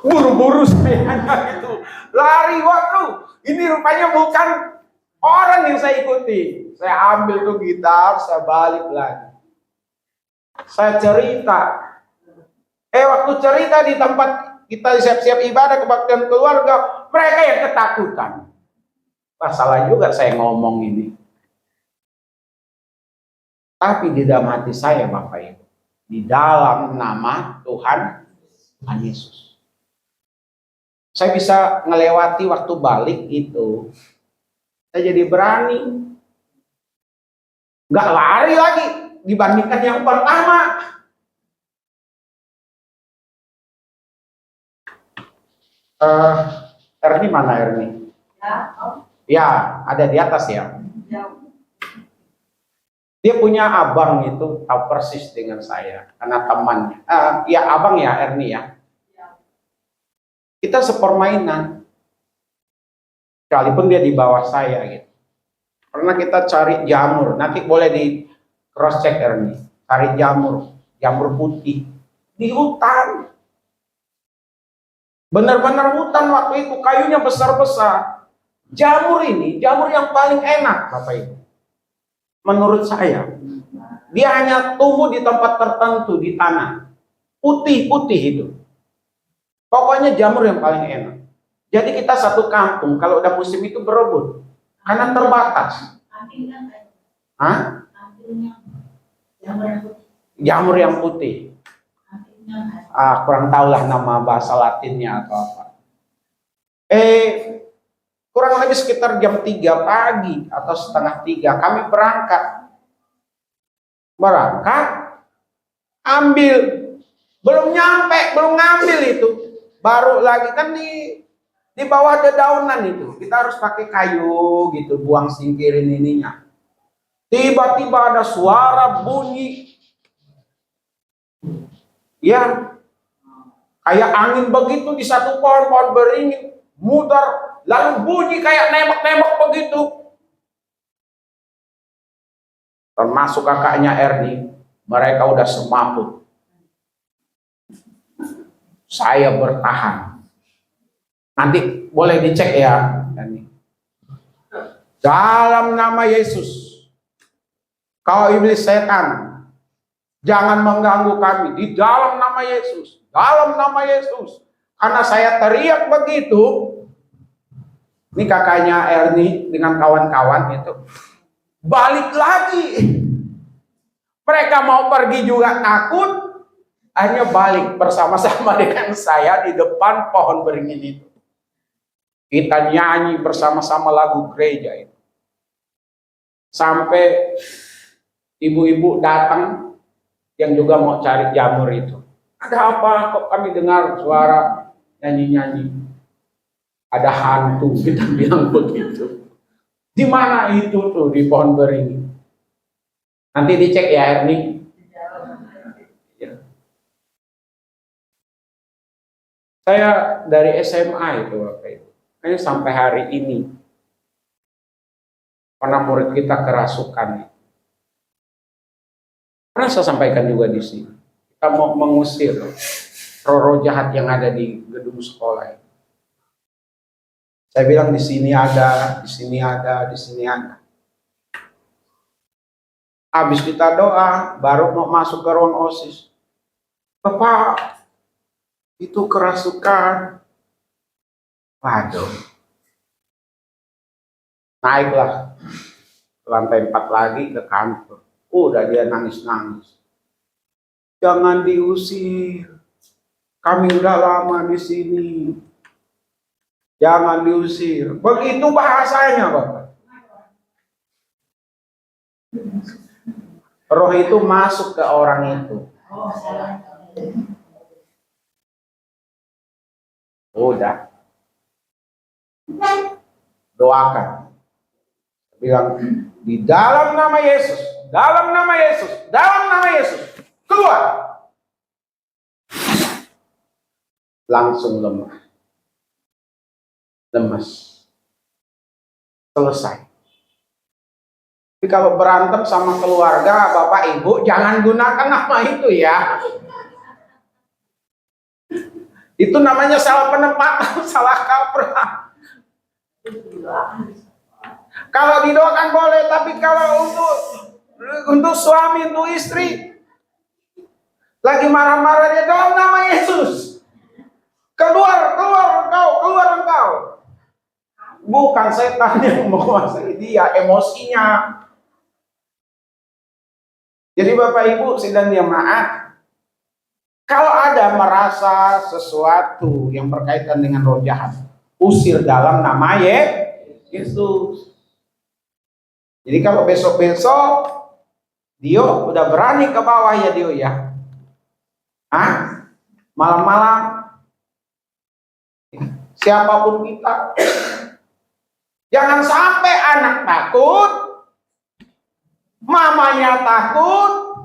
Buru-buru saya gitu. Lari, waduh. Ini rupanya bukan orang yang saya ikuti. Saya ambil tuh gitar, saya balik lagi. Saya cerita. Waktu cerita di tempat kita siap-siap ibadah kebaktian keluarga, mereka yang ketakutan. Salah juga saya ngomong ini. Tapi di dalam hati saya, Bapak Ibu, di dalam nama Tuhan Yesus, saya bisa ngelewati waktu balik itu. Saya jadi berani, nggak lari lagi dibandingkan yang pertama. Erni mana Erni? Ya, ada di atas ya. Dia punya abang itu, tahu persis dengan saya, karena temannya. Ya abang ya Erni ya. Kita sepermainan. Sekalipun dia di bawah saya gitu. Pernah kita cari jamur, nanti boleh di cross check Erni. Cari jamur putih di hutan. Benar-benar hutan waktu itu, kayunya besar-besar. Jamur ini, jamur yang paling enak, Bapak Ibu. Menurut saya, dia hanya tumbuh di tempat tertentu di tanah. Putih-putih itu. Pokoknya jamur yang paling enak. Jadi kita satu kampung, kalau udah musim itu berebut. Karena terbatas. Hah? Jamur yang putih. Kurang tahulah nama bahasa Latinnya atau apa. Kurang lebih sekitar jam 3 pagi atau setengah 3 kami berangkat, ambil, belum nyampe, belum ngambil itu, baru lagi kan di bawah dedaunan itu, kita harus pakai kayu gitu, buang singkirin ininya. Tiba-tiba ada suara bunyi, ya kayak angin begitu di satu pohon beringin, muter. Lalu bunyi kayak nembak-nembak begitu. Termasuk kakaknya Erni, mereka udah semaput. Saya bertahan. Nanti boleh dicek ya. Dalam nama Yesus, kau iblis setan, jangan mengganggu kami. Di dalam nama Yesus, dalam nama Yesus. Karena saya teriak begitu, ini kakaknya Erni dengan kawan-kawan itu balik lagi. Mereka mau pergi juga takut, akhirnya balik bersama-sama dengan saya di depan pohon beringin itu. Kita nyanyi bersama-sama lagu gereja itu. Sampai ibu-ibu datang yang juga mau cari jamur itu. Ada apa kok kami dengar suara nyanyi-nyanyi? Ada hantu, kita bilang begitu. Di mana itu tuh di pohon beringin? Nanti dicek ya Erni. Ya. Saya dari SMA itu Bapak Ibu. Kayaknya sampai hari ini pernah murid kita kerasukan. Pernah saya sampaikan juga di sini. Kita mau mengusir roh-roh jahat yang ada di gedung sekolah. Saya bilang di sini ada, di sini ada, di sini ada. Habis kita doa, baru mau masuk ke ruang OSIS. Bapak, itu kerasukan. Waduh. Naiklah ke lantai 4 lagi ke kantor. Udah dia nangis-nangis. Jangan diusir. Kami udah lama di sini. Jangan diusir. Begitu bahasanya, Bapak. Roh itu masuk ke orang itu. Udah. Doakan. Bilang, di dalam nama Yesus, dalam nama Yesus, dalam nama Yesus, keluar. langsung lemah. Lemes. Selesai. Tapi kalau berantem sama keluarga, bapak ibu, jangan gunakan nama itu ya. Itu namanya salah penempatan, salah kaprah. Kalau didoakan boleh, tapi kalau untuk suami, untuk istri, lagi marah-marah dia dalam nama Yesus. Keluar engkau. Bukan setan yang menguasai dia, emosinya. Jadi Bapak Ibu sedang jemaat, kalau ada merasa sesuatu yang berkaitan dengan roh jahat, usir dalam nama Yesus. Jadi kalau besok-besok Dio udah berani ke bawah ya Dio ya. Malam-malam siapapun kita, jangan sampai anak takut, mamanya takut,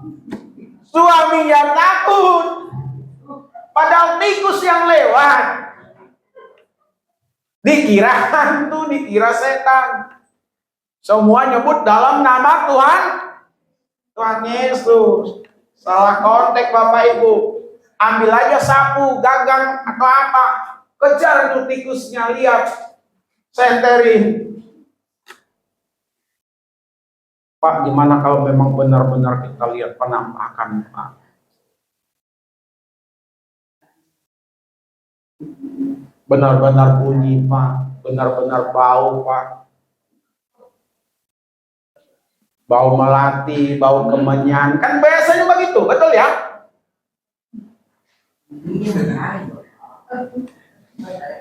suaminya takut, padahal tikus yang lewat dikira hantu, dikira setan. Semua nyebut dalam nama Tuhan Yesus. Salah kontek Bapak Ibu. Ambil aja sapu, gagang atau apa, kejar tuh tikusnya, lihat, senterin. Pak, gimana kalau memang benar-benar kita lihat penampakan, Pak? Benar-benar bunyi, Pak. Benar-benar bau, Pak. Bau melati, bau kemenyan. Kan biasanya begitu, betul ya?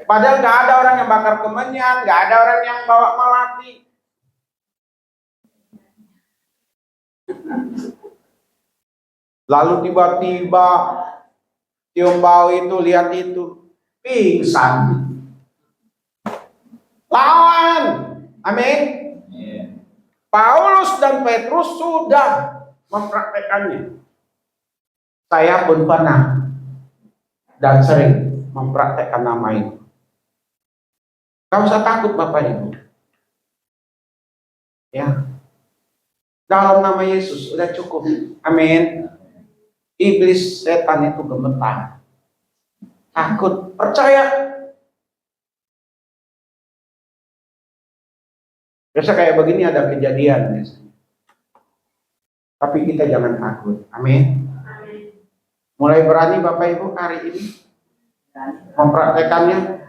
Padahal nggak ada orang yang bakar kemenyan, nggak ada orang yang bawa melati. Lalu tiba-tiba cium bau itu, lihat itu, pingsan. Lawan, amin. Paulus dan Petrus sudah mempraktekannya. Saya pun pernah dan sering mempraktekkan nama itu. Gak usah takut Bapak Ibu. Ya. Dalam nama Yesus sudah cukup. Amin. Iblis setan itu gemetar. Takut, percaya. Biasa kayak begini ada kejadian biasanya. Tapi kita jangan takut. Amin. Mulai berani Bapak Ibu hari ini mempraktekannya.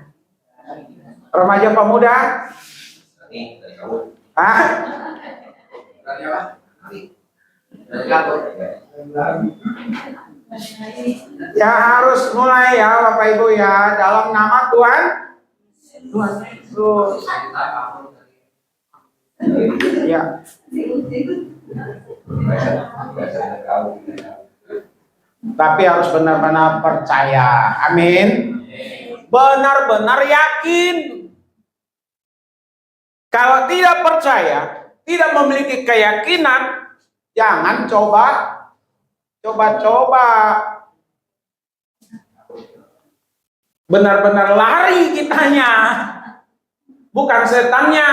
Remaja pemuda? Ya harus mulai ya Bapak Ibu ya, dalam nama Tuhan Yesus. Ya. Tapi harus benar-benar percaya. Amin. Benar-benar yakin. Kalau tidak percaya, tidak memiliki keyakinan, jangan coba-coba. Benar-benar lari kitanya. Bukan setannya.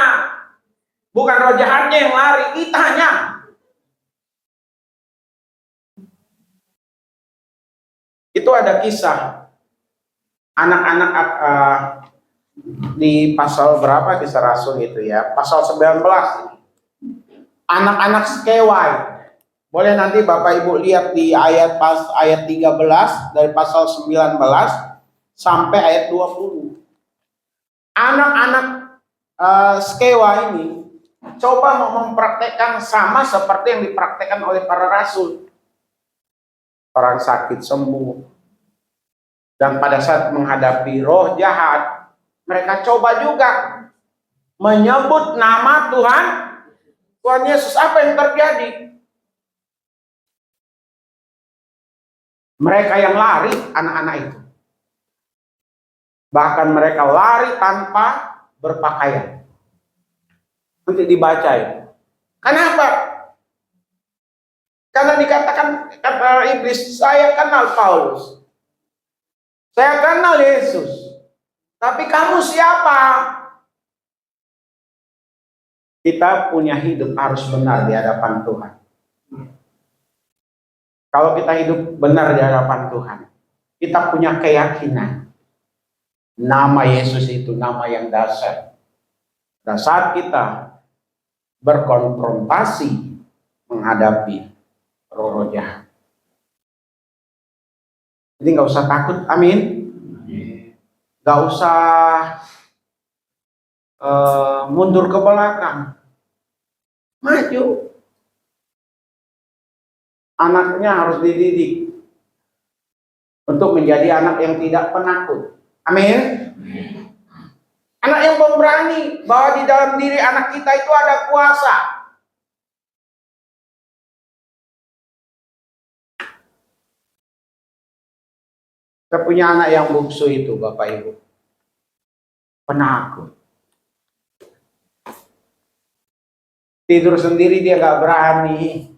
Bukan roh jahatnya yang lari, kitanya. Itu ada kisah anak-anak di pasal berapa kisah Rasul itu ya, pasal 19. Anak-anak skewai. Boleh nanti Bapak Ibu lihat di ayat 13 dari pasal 19 sampai ayat 20. Anak-anak skewai ini coba mempraktekkan sama seperti yang dipraktekkan oleh para rasul. Orang sakit sembuh. Dan pada saat menghadapi roh jahat, mereka coba juga menyebut nama Tuhan Yesus. Apa yang terjadi? Mereka yang lari, anak-anak itu. Bahkan mereka lari tanpa berpakaian. Nanti dibaca ya. Kenapa? Karena dikatakan kata iblis, saya kenal Paulus. Saya kenal Yesus. Tapi kamu siapa? Kita punya hidup harus benar di hadapan Tuhan. Kalau kita hidup benar di hadapan Tuhan, kita punya keyakinan. Nama Yesus itu nama yang dahsyat. Dan saat kita berkonfrontasi menghadapi roh-roh jahat, jadi nggak usah takut, amin. Nggak usah mundur ke belakang, maju. Anaknya harus dididik untuk menjadi anak yang tidak penakut, amin. Anak yang pemberani, bahwa di dalam diri anak kita itu ada kuasa. Kita punya anak yang bungsu itu, Bapak Ibu, penakut. Tidur sendiri dia gak berani.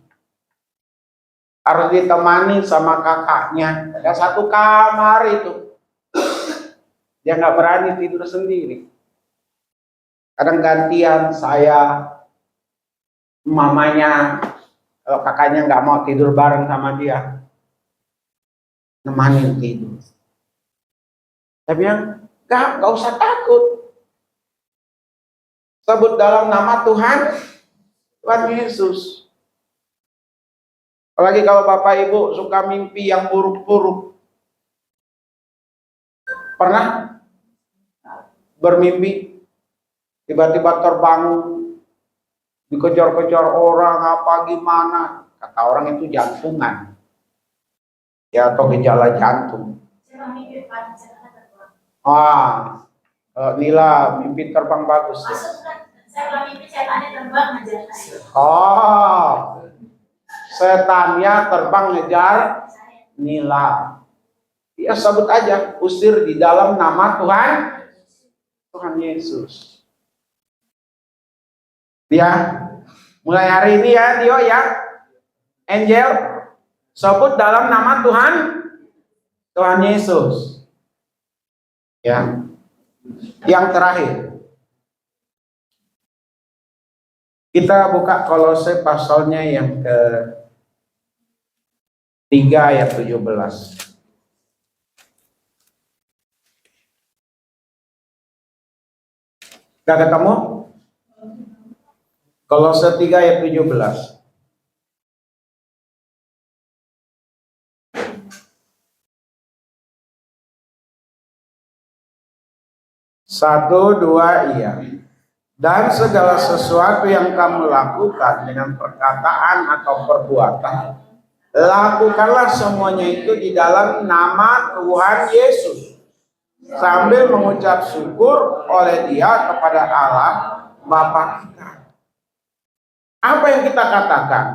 Harus ditemani sama kakaknya. Ada satu kamar itu. Dia gak berani tidur sendiri. Kadang gantian saya, mamanya, kalau kakaknya nggak mau tidur bareng sama dia, nemanin tidur. Tapi yang nggak usah takut. Sebut dalam nama Tuhan Yesus. Apalagi kalau Bapak Ibu suka mimpi yang buruk-buruk. Pernah bermimpi tiba-tiba terbangun, dikejar-kejar orang, apa gimana? Kata orang itu jantungan, ya, atau gejala jantung. Nila mimpi terbang bagus. Saya mimpi setannya terbang ngejar saya. Setannya terbang ngejar Nila. Ya, sebut aja, usir di dalam nama Tuhan Yesus. Ya, mulai hari ini ya, Dio ya, Angel, sebut dalam nama Tuhan Yesus. Ya, yang terakhir, kita buka Kolose pasalnya yang ke-3 ayat 17. Gak ketemu? Kolose 3 ayat 17. Satu, dua, iya. Dan segala sesuatu yang kamu lakukan dengan perkataan atau perbuatan, lakukanlah semuanya itu di dalam nama Tuhan Yesus, sambil mengucap syukur oleh Dia kepada Allah Bapa kita. Apa yang kita katakan,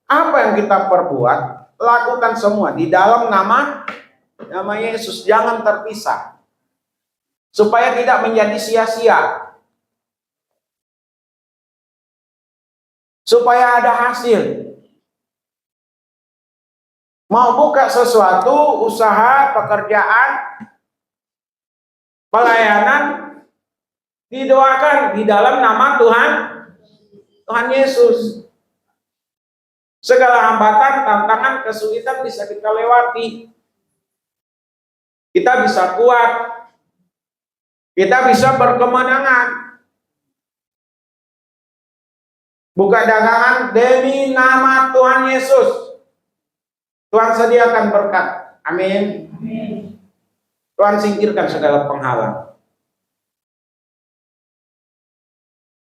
apa yang kita perbuat, lakukan semua di dalam nama Yesus. Jangan terpisah, supaya tidak menjadi sia-sia, supaya ada hasil. Mau buka sesuatu, usaha, pekerjaan, pelayanan, didoakan di dalam nama Tuhan Yesus. Segala hambatan, tantangan, kesulitan bisa kita lewati. Kita bisa kuat. Kita bisa berkemenangan. Buka dagangan demi nama Tuhan Yesus. Tuhan sediakan berkat. Amin. Tuhan singkirkan segala penghalang.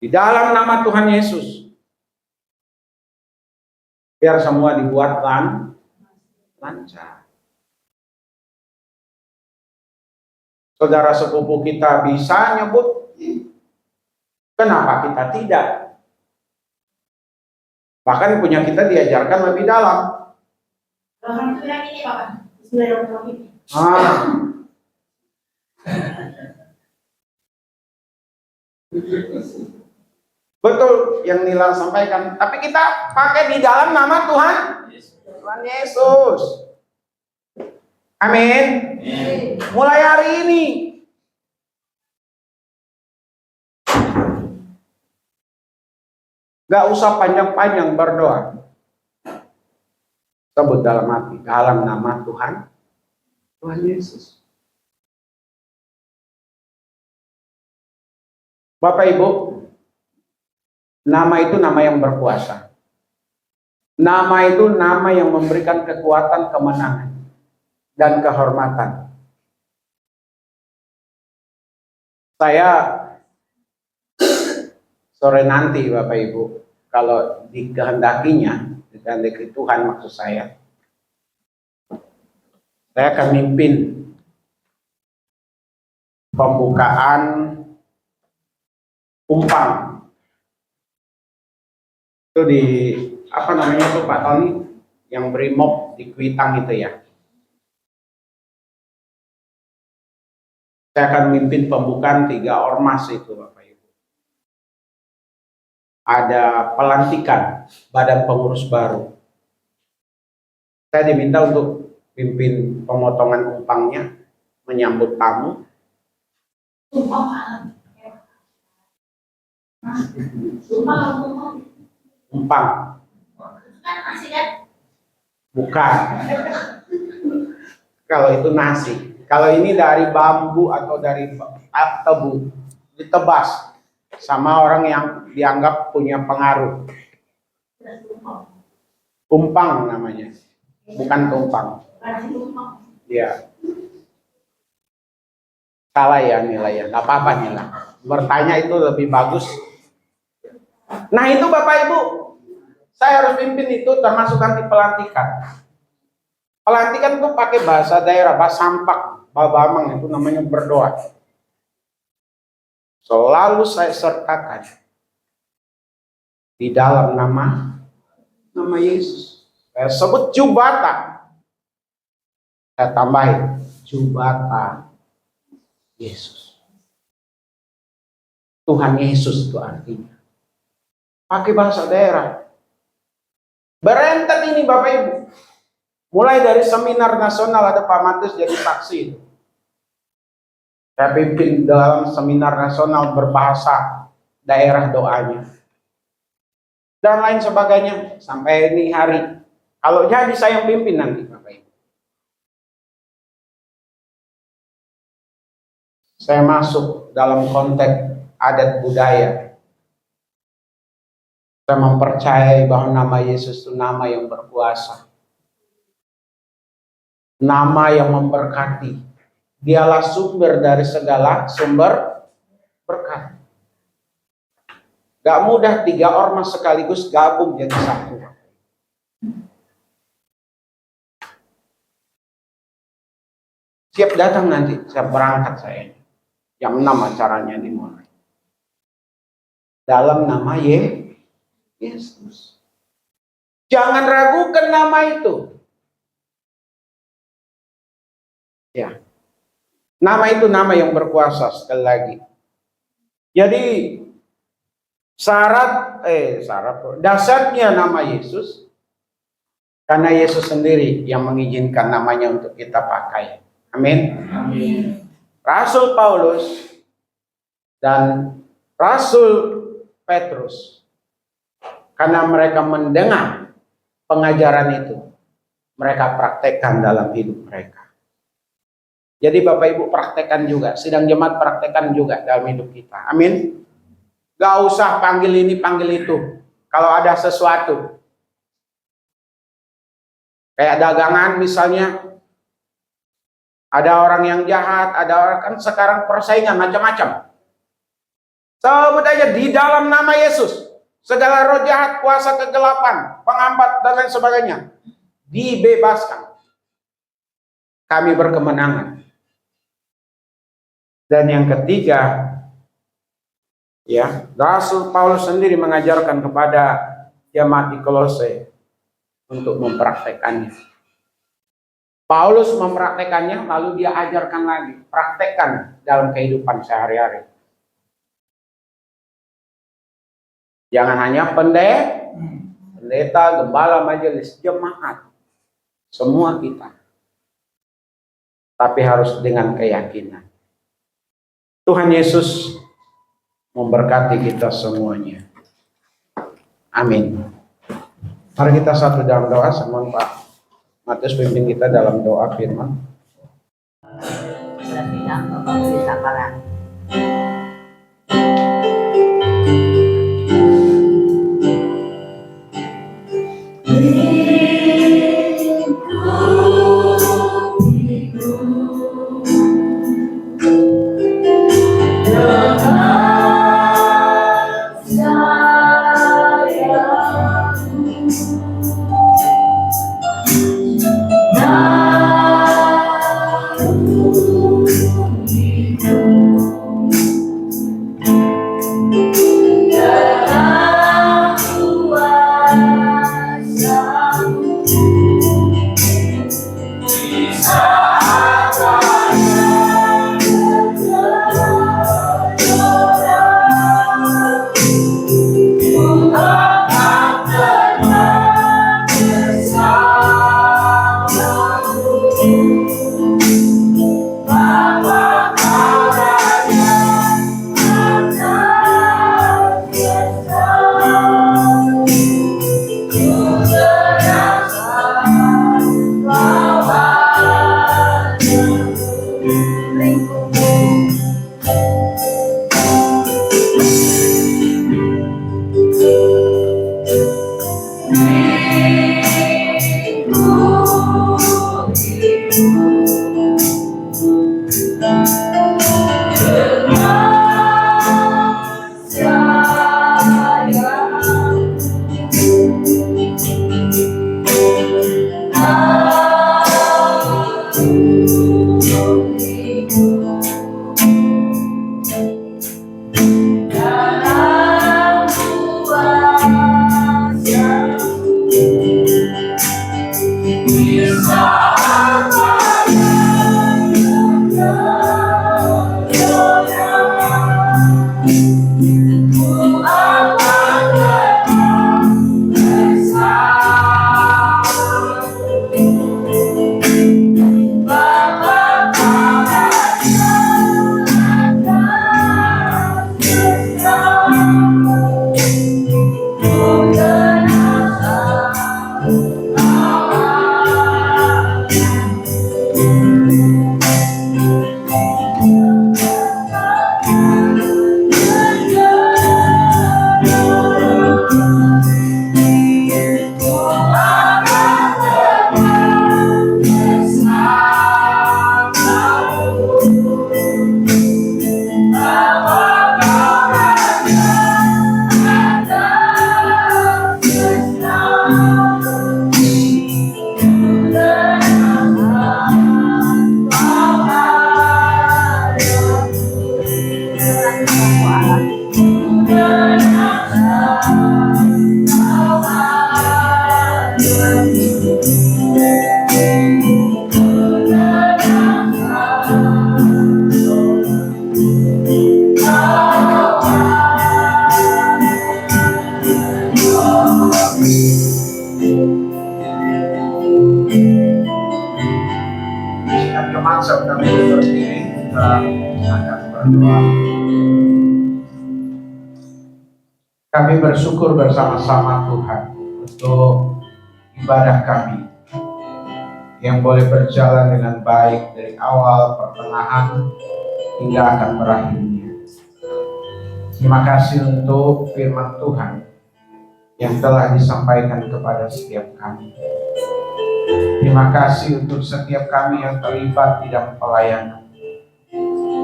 Di dalam nama Tuhan Yesus, biar semua dibuat lancar. Saudara sepupu kita bisa nyebut, kenapa kita tidak? Bahkan punya kita diajarkan lebih dalam. Orang itu bilang ini Bapak, Bismillahirrahmanirrahim. Betul yang Nila sampaikan, tapi kita pakai di dalam nama Tuhan Yesus. Amin. Mulai hari ini. Gak usah panjang-panjang berdoa. Sebut dalam hati, dalam nama Tuhan Yesus. Bapak Ibu, nama itu nama yang berkuasa. Nama itu nama yang memberikan kekuatan, kemenangan, dan kehormatan. Saya sore nanti Bapak Ibu, kalau dikehendakinya, dikehendaki Tuhan maksud saya akan mimpin pembukaan Umpang. Itu di apa namanya tuh Pak Tony yang Brimob di Kuitang itu ya. Saya akan mimpin pembukaan 3 ormas itu Bapak Ibu. Ada pelantikan badan pengurus baru. Saya diminta untuk pimpin pemotongan umpangnya, menyambut tamu. Umpang. Bukan. Kalau itu nasi. Kalau ini dari bambu atau dari tebu, ditebas sama orang yang dianggap punya pengaruh. Umpang namanya, bukan tumpang. Ya. Salah ya nilai ya, nggak apa-apa nilai. Bertanya itu lebih bagus. Nah itu Bapak Ibu, saya harus pimpin itu termasuk nanti pelantikan. Pelantikan itu pakai bahasa daerah, bahasa Sampak, Babamang itu namanya berdoa. Selalu saya sertakan di dalam nama Yesus. Saya sebut Jubata. Saya tambahin Jubata Yesus. Tuhan Yesus itu artinya. Pakai bahasa daerah. Berentet ini Bapak Ibu. Mulai dari seminar nasional ada Pak Matius jadi saksi. Saya pimpin dalam seminar nasional berbahasa daerah doanya. Dan lain sebagainya. Sampai ini hari. Kalau jadi saya yang pimpin nanti Bapak Ibu. Saya masuk dalam konteks adat budaya. Saya mempercayai bahwa nama Yesus itu nama yang berkuasa. Nama yang memberkati. Dialah sumber dari segala sumber berkat. Gak mudah 3 ormas sekaligus gabung jadi satu. Siap datang nanti, saya berangkat saya. Jam 6 acaranya dimulai. Dalam nama Yesus. Jangan ragukan nama itu. Ya. Nama itu nama yang berkuasa sekali lagi. Jadi dasarnya nama Yesus karena Yesus sendiri yang mengizinkan namanya untuk kita pakai. Amin. Amin. Rasul Paulus dan Rasul Petrus, karena mereka mendengar pengajaran itu, mereka praktekkan dalam hidup mereka. Jadi Bapak Ibu praktekkan juga, sidang jemaat praktekkan juga dalam hidup kita. Amin. Gak usah panggil ini, panggil itu. Kalau ada sesuatu, kayak dagangan misalnya, ada orang yang jahat, ada orang kan sekarang persaingan macam-macam. Sebut aja di dalam nama Yesus. Segala roh jahat, kuasa kegelapan, penghambat dan lain sebagainya dibebaskan. Kami berkemenangan. Dan yang ketiga, ya, Rasul Paulus sendiri mengajarkan kepada jemaat di Kolose untuk mempraktekannya. Paulus mempraktekannya, lalu dia ajarkan lagi, praktekkan dalam kehidupan sehari-hari. Jangan hanya pendeta, gembala, majelis, jemaat. Semua kita. tapi harus dengan keyakinan. Tuhan Yesus memberkati kita semuanya. Amin. Mari kita satu dalam doa. Mohon Pak Matius pimpin kita dalam doa firman. Berarti Bapak bisa parang. Kami bersyukur bersama-sama Tuhan untuk ibadah kami yang boleh berjalan dengan baik dari awal, pertengahan, hingga akan berakhirnya. Terima kasih untuk firman Tuhan yang telah disampaikan kepada setiap kami. Terima kasih untuk setiap kami yang terlibat di dalam pelayanan.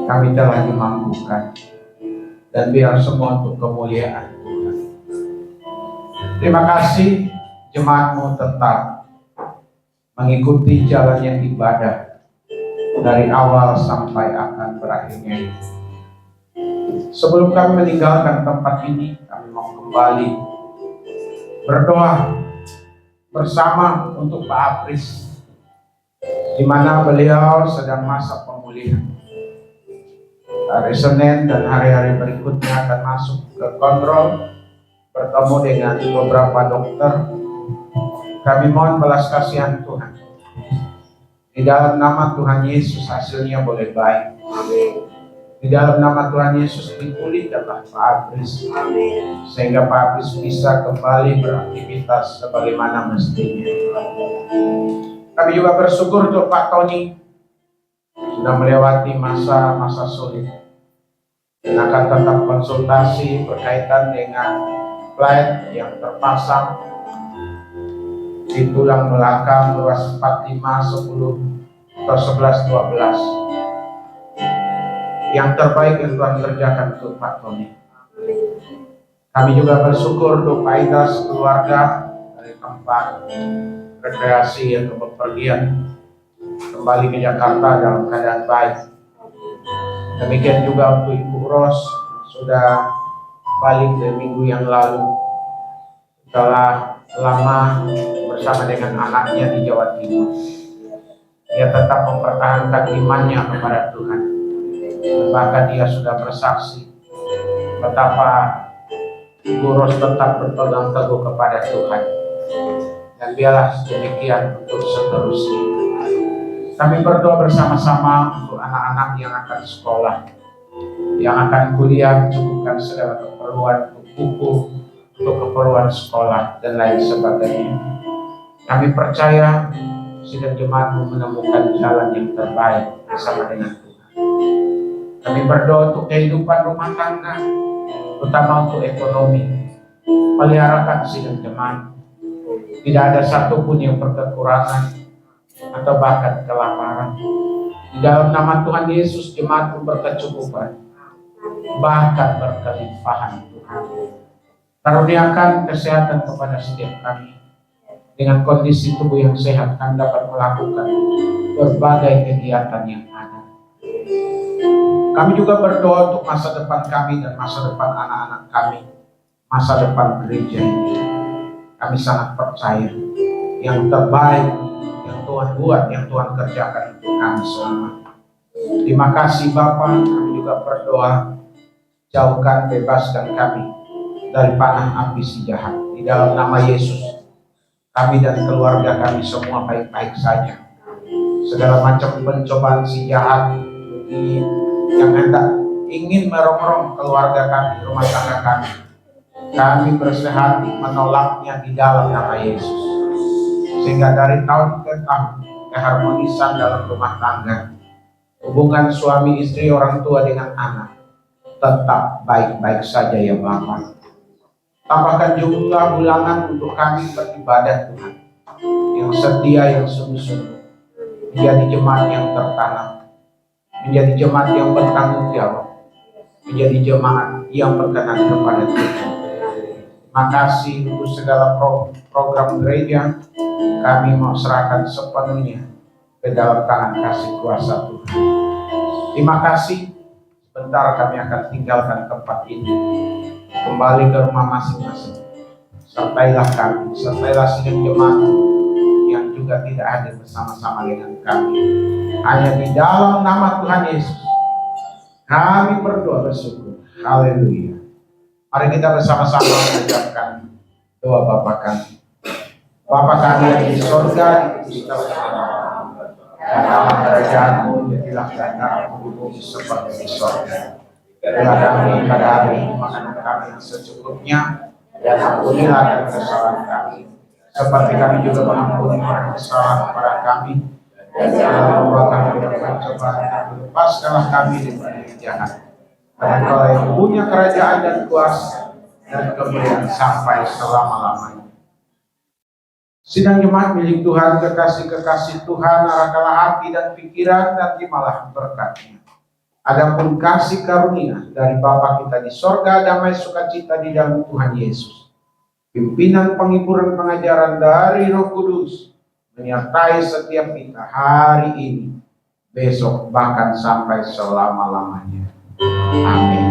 Kami telah dimampukan, dan biar semua untuk kemuliaan Tuhan. Terima kasih jemaat-Mu tetap mengikuti jalannya ibadah dari awal sampai akan berakhirnya. Sebelum kami meninggalkan tempat ini, kami mau kembali berdoa bersama untuk Pak Apris, di mana beliau sedang masa pemulihan. Hari Senin dan hari-hari berikutnya akan masuk ke kontrol, bertemu dengan beberapa dokter. Kami mohon belas kasihan Tuhan, Di dalam nama Tuhan Yesus hasilnya boleh baik. Amin. Di dalam nama Tuhan Yesus dipulihkanlah Pak Apris, Amin. sehingga Pak Apris bisa kembali beraktivitas sebagaimana mestinya. Kami juga bersyukur untuk Pak Tony sudah melewati masa-masa sulit dan akan tetap konsultasi berkaitan dengan flight yang terpasang di tulang belakang ruas 45, 10, atau 11, 12. Yang terbaik yang Tuhan kerjakan untuk Pak Tony. Kami juga bersyukur untuk Pak Ida sekeluarga dari tempat rekreasi atau bepergian kembali ke Jakarta dalam keadaan baik. Demikian juga untuk Ibu Ros sudah balik dari minggu yang lalu setelah lama bersama dengan anaknya di Jawa Timur. Dia tetap mempertahankan imannya kepada Tuhan. Bahkan dia sudah bersaksi betapa Ibu Ros tetap berpegang teguh kepada Tuhan. Dan biarlah demikian untuk seterusnya. Kami berdoa bersama-sama untuk anak-anak yang akan sekolah, yang akan kuliah, cukupkan segala keperluan untuk buku, untuk keperluan sekolah, dan lain sebagainya. Kami percaya sidang jemaatmu menemukan jalan yang terbaik bersama dengan Tuhan. Kami berdoa untuk kehidupan rumah tangga, terutama untuk ekonomi. Peliharakan sidang jemaat. Tidak ada satupun yang berkekurangan atau bahkan kelaparan. Di dalam nama Tuhan Yesus, jemaatmu berkecukupan, bahkan berkelimpahan Tuhan. Karuniakan kesehatan kepada setiap kami. Dengan kondisi tubuh yang sehat, kami dapat melakukan berbagai kegiatan yang ada. Kami juga berdoa untuk masa depan kami dan masa depan anak-anak kami, masa depan gereja ini. Kami sangat percaya yang terbaik yang Tuhan buat, yang Tuhan kerjakan untuk kami selama. Terima kasih Bapa. Kami juga berdoa, jauhkan, bebaskan kami dari panah api si jahat. Di dalam nama Yesus, kami dan keluarga kami semua baik-baik saja. Segala macam pencobaan si jahat yang hendak ingin merongrong keluarga kami, rumah tangga kami bersehati menolaknya di dalam nama Yesus. Sehingga dari tahun ke tahun, keharmonisan dalam rumah tangga, hubungan suami istri, orang tua dengan anak tetap baik-baik saja ya Bapa. Tambahkan jumlah ulangan untuk kami beribadah Tuhan, yang setia, yang sungguh-sungguh, menjadi jemaat yang tertanam, menjadi jemaat yang bertanggung jawab, menjadi jemaat yang berkenan kepada Tuhan. Terima kasih untuk segala program gereja. Kami mau serahkan sepenuhnya ke dalam tangan kasih kuasa Tuhan. Terima kasih. Sebentar kami akan tinggalkan tempat ini, kembali ke rumah masing-masing. Sertailah kami, sertailah sidang jemaat yang juga tidak hadir bersama-sama dengan kami. Hanya di dalam nama Tuhan Yesus kami berdoa bersyukur. Haleluya. Mari kita bersama-sama mengucapkan doa Bapa kami. Bapa kami yang di surga, dipujilah namamu. Datanglah kerajaanmu, jadilah kehendakmu di bumi seperti di surga. Berilah kami pada hari ini makanan kami yang secukupnya, dan ampunilah dan kesalahan kami, seperti kami juga mengampuni orang kesalahan kepada kami. Dan janganlah membawa kami dalam pencobaan, tapi lepaskanlah kami dari yang jahat. Karena Kau yang punya kerajaan dan kuasa dan kemuliaan sampai selama-lamanya. Sidang jemaat milik Tuhan, kekasih-kekasih Tuhan, arahkanlah hati dan pikiran, dan terimalah berkat-Nya. Adapun kasih karunia dari Bapa kita di sorga, damai sukacita di dalam Tuhan Yesus, pimpinan penghiburan pengajaran dari Roh Kudus, menyertai setiap kita hari ini, besok, bahkan sampai selama-lamanya. Amin.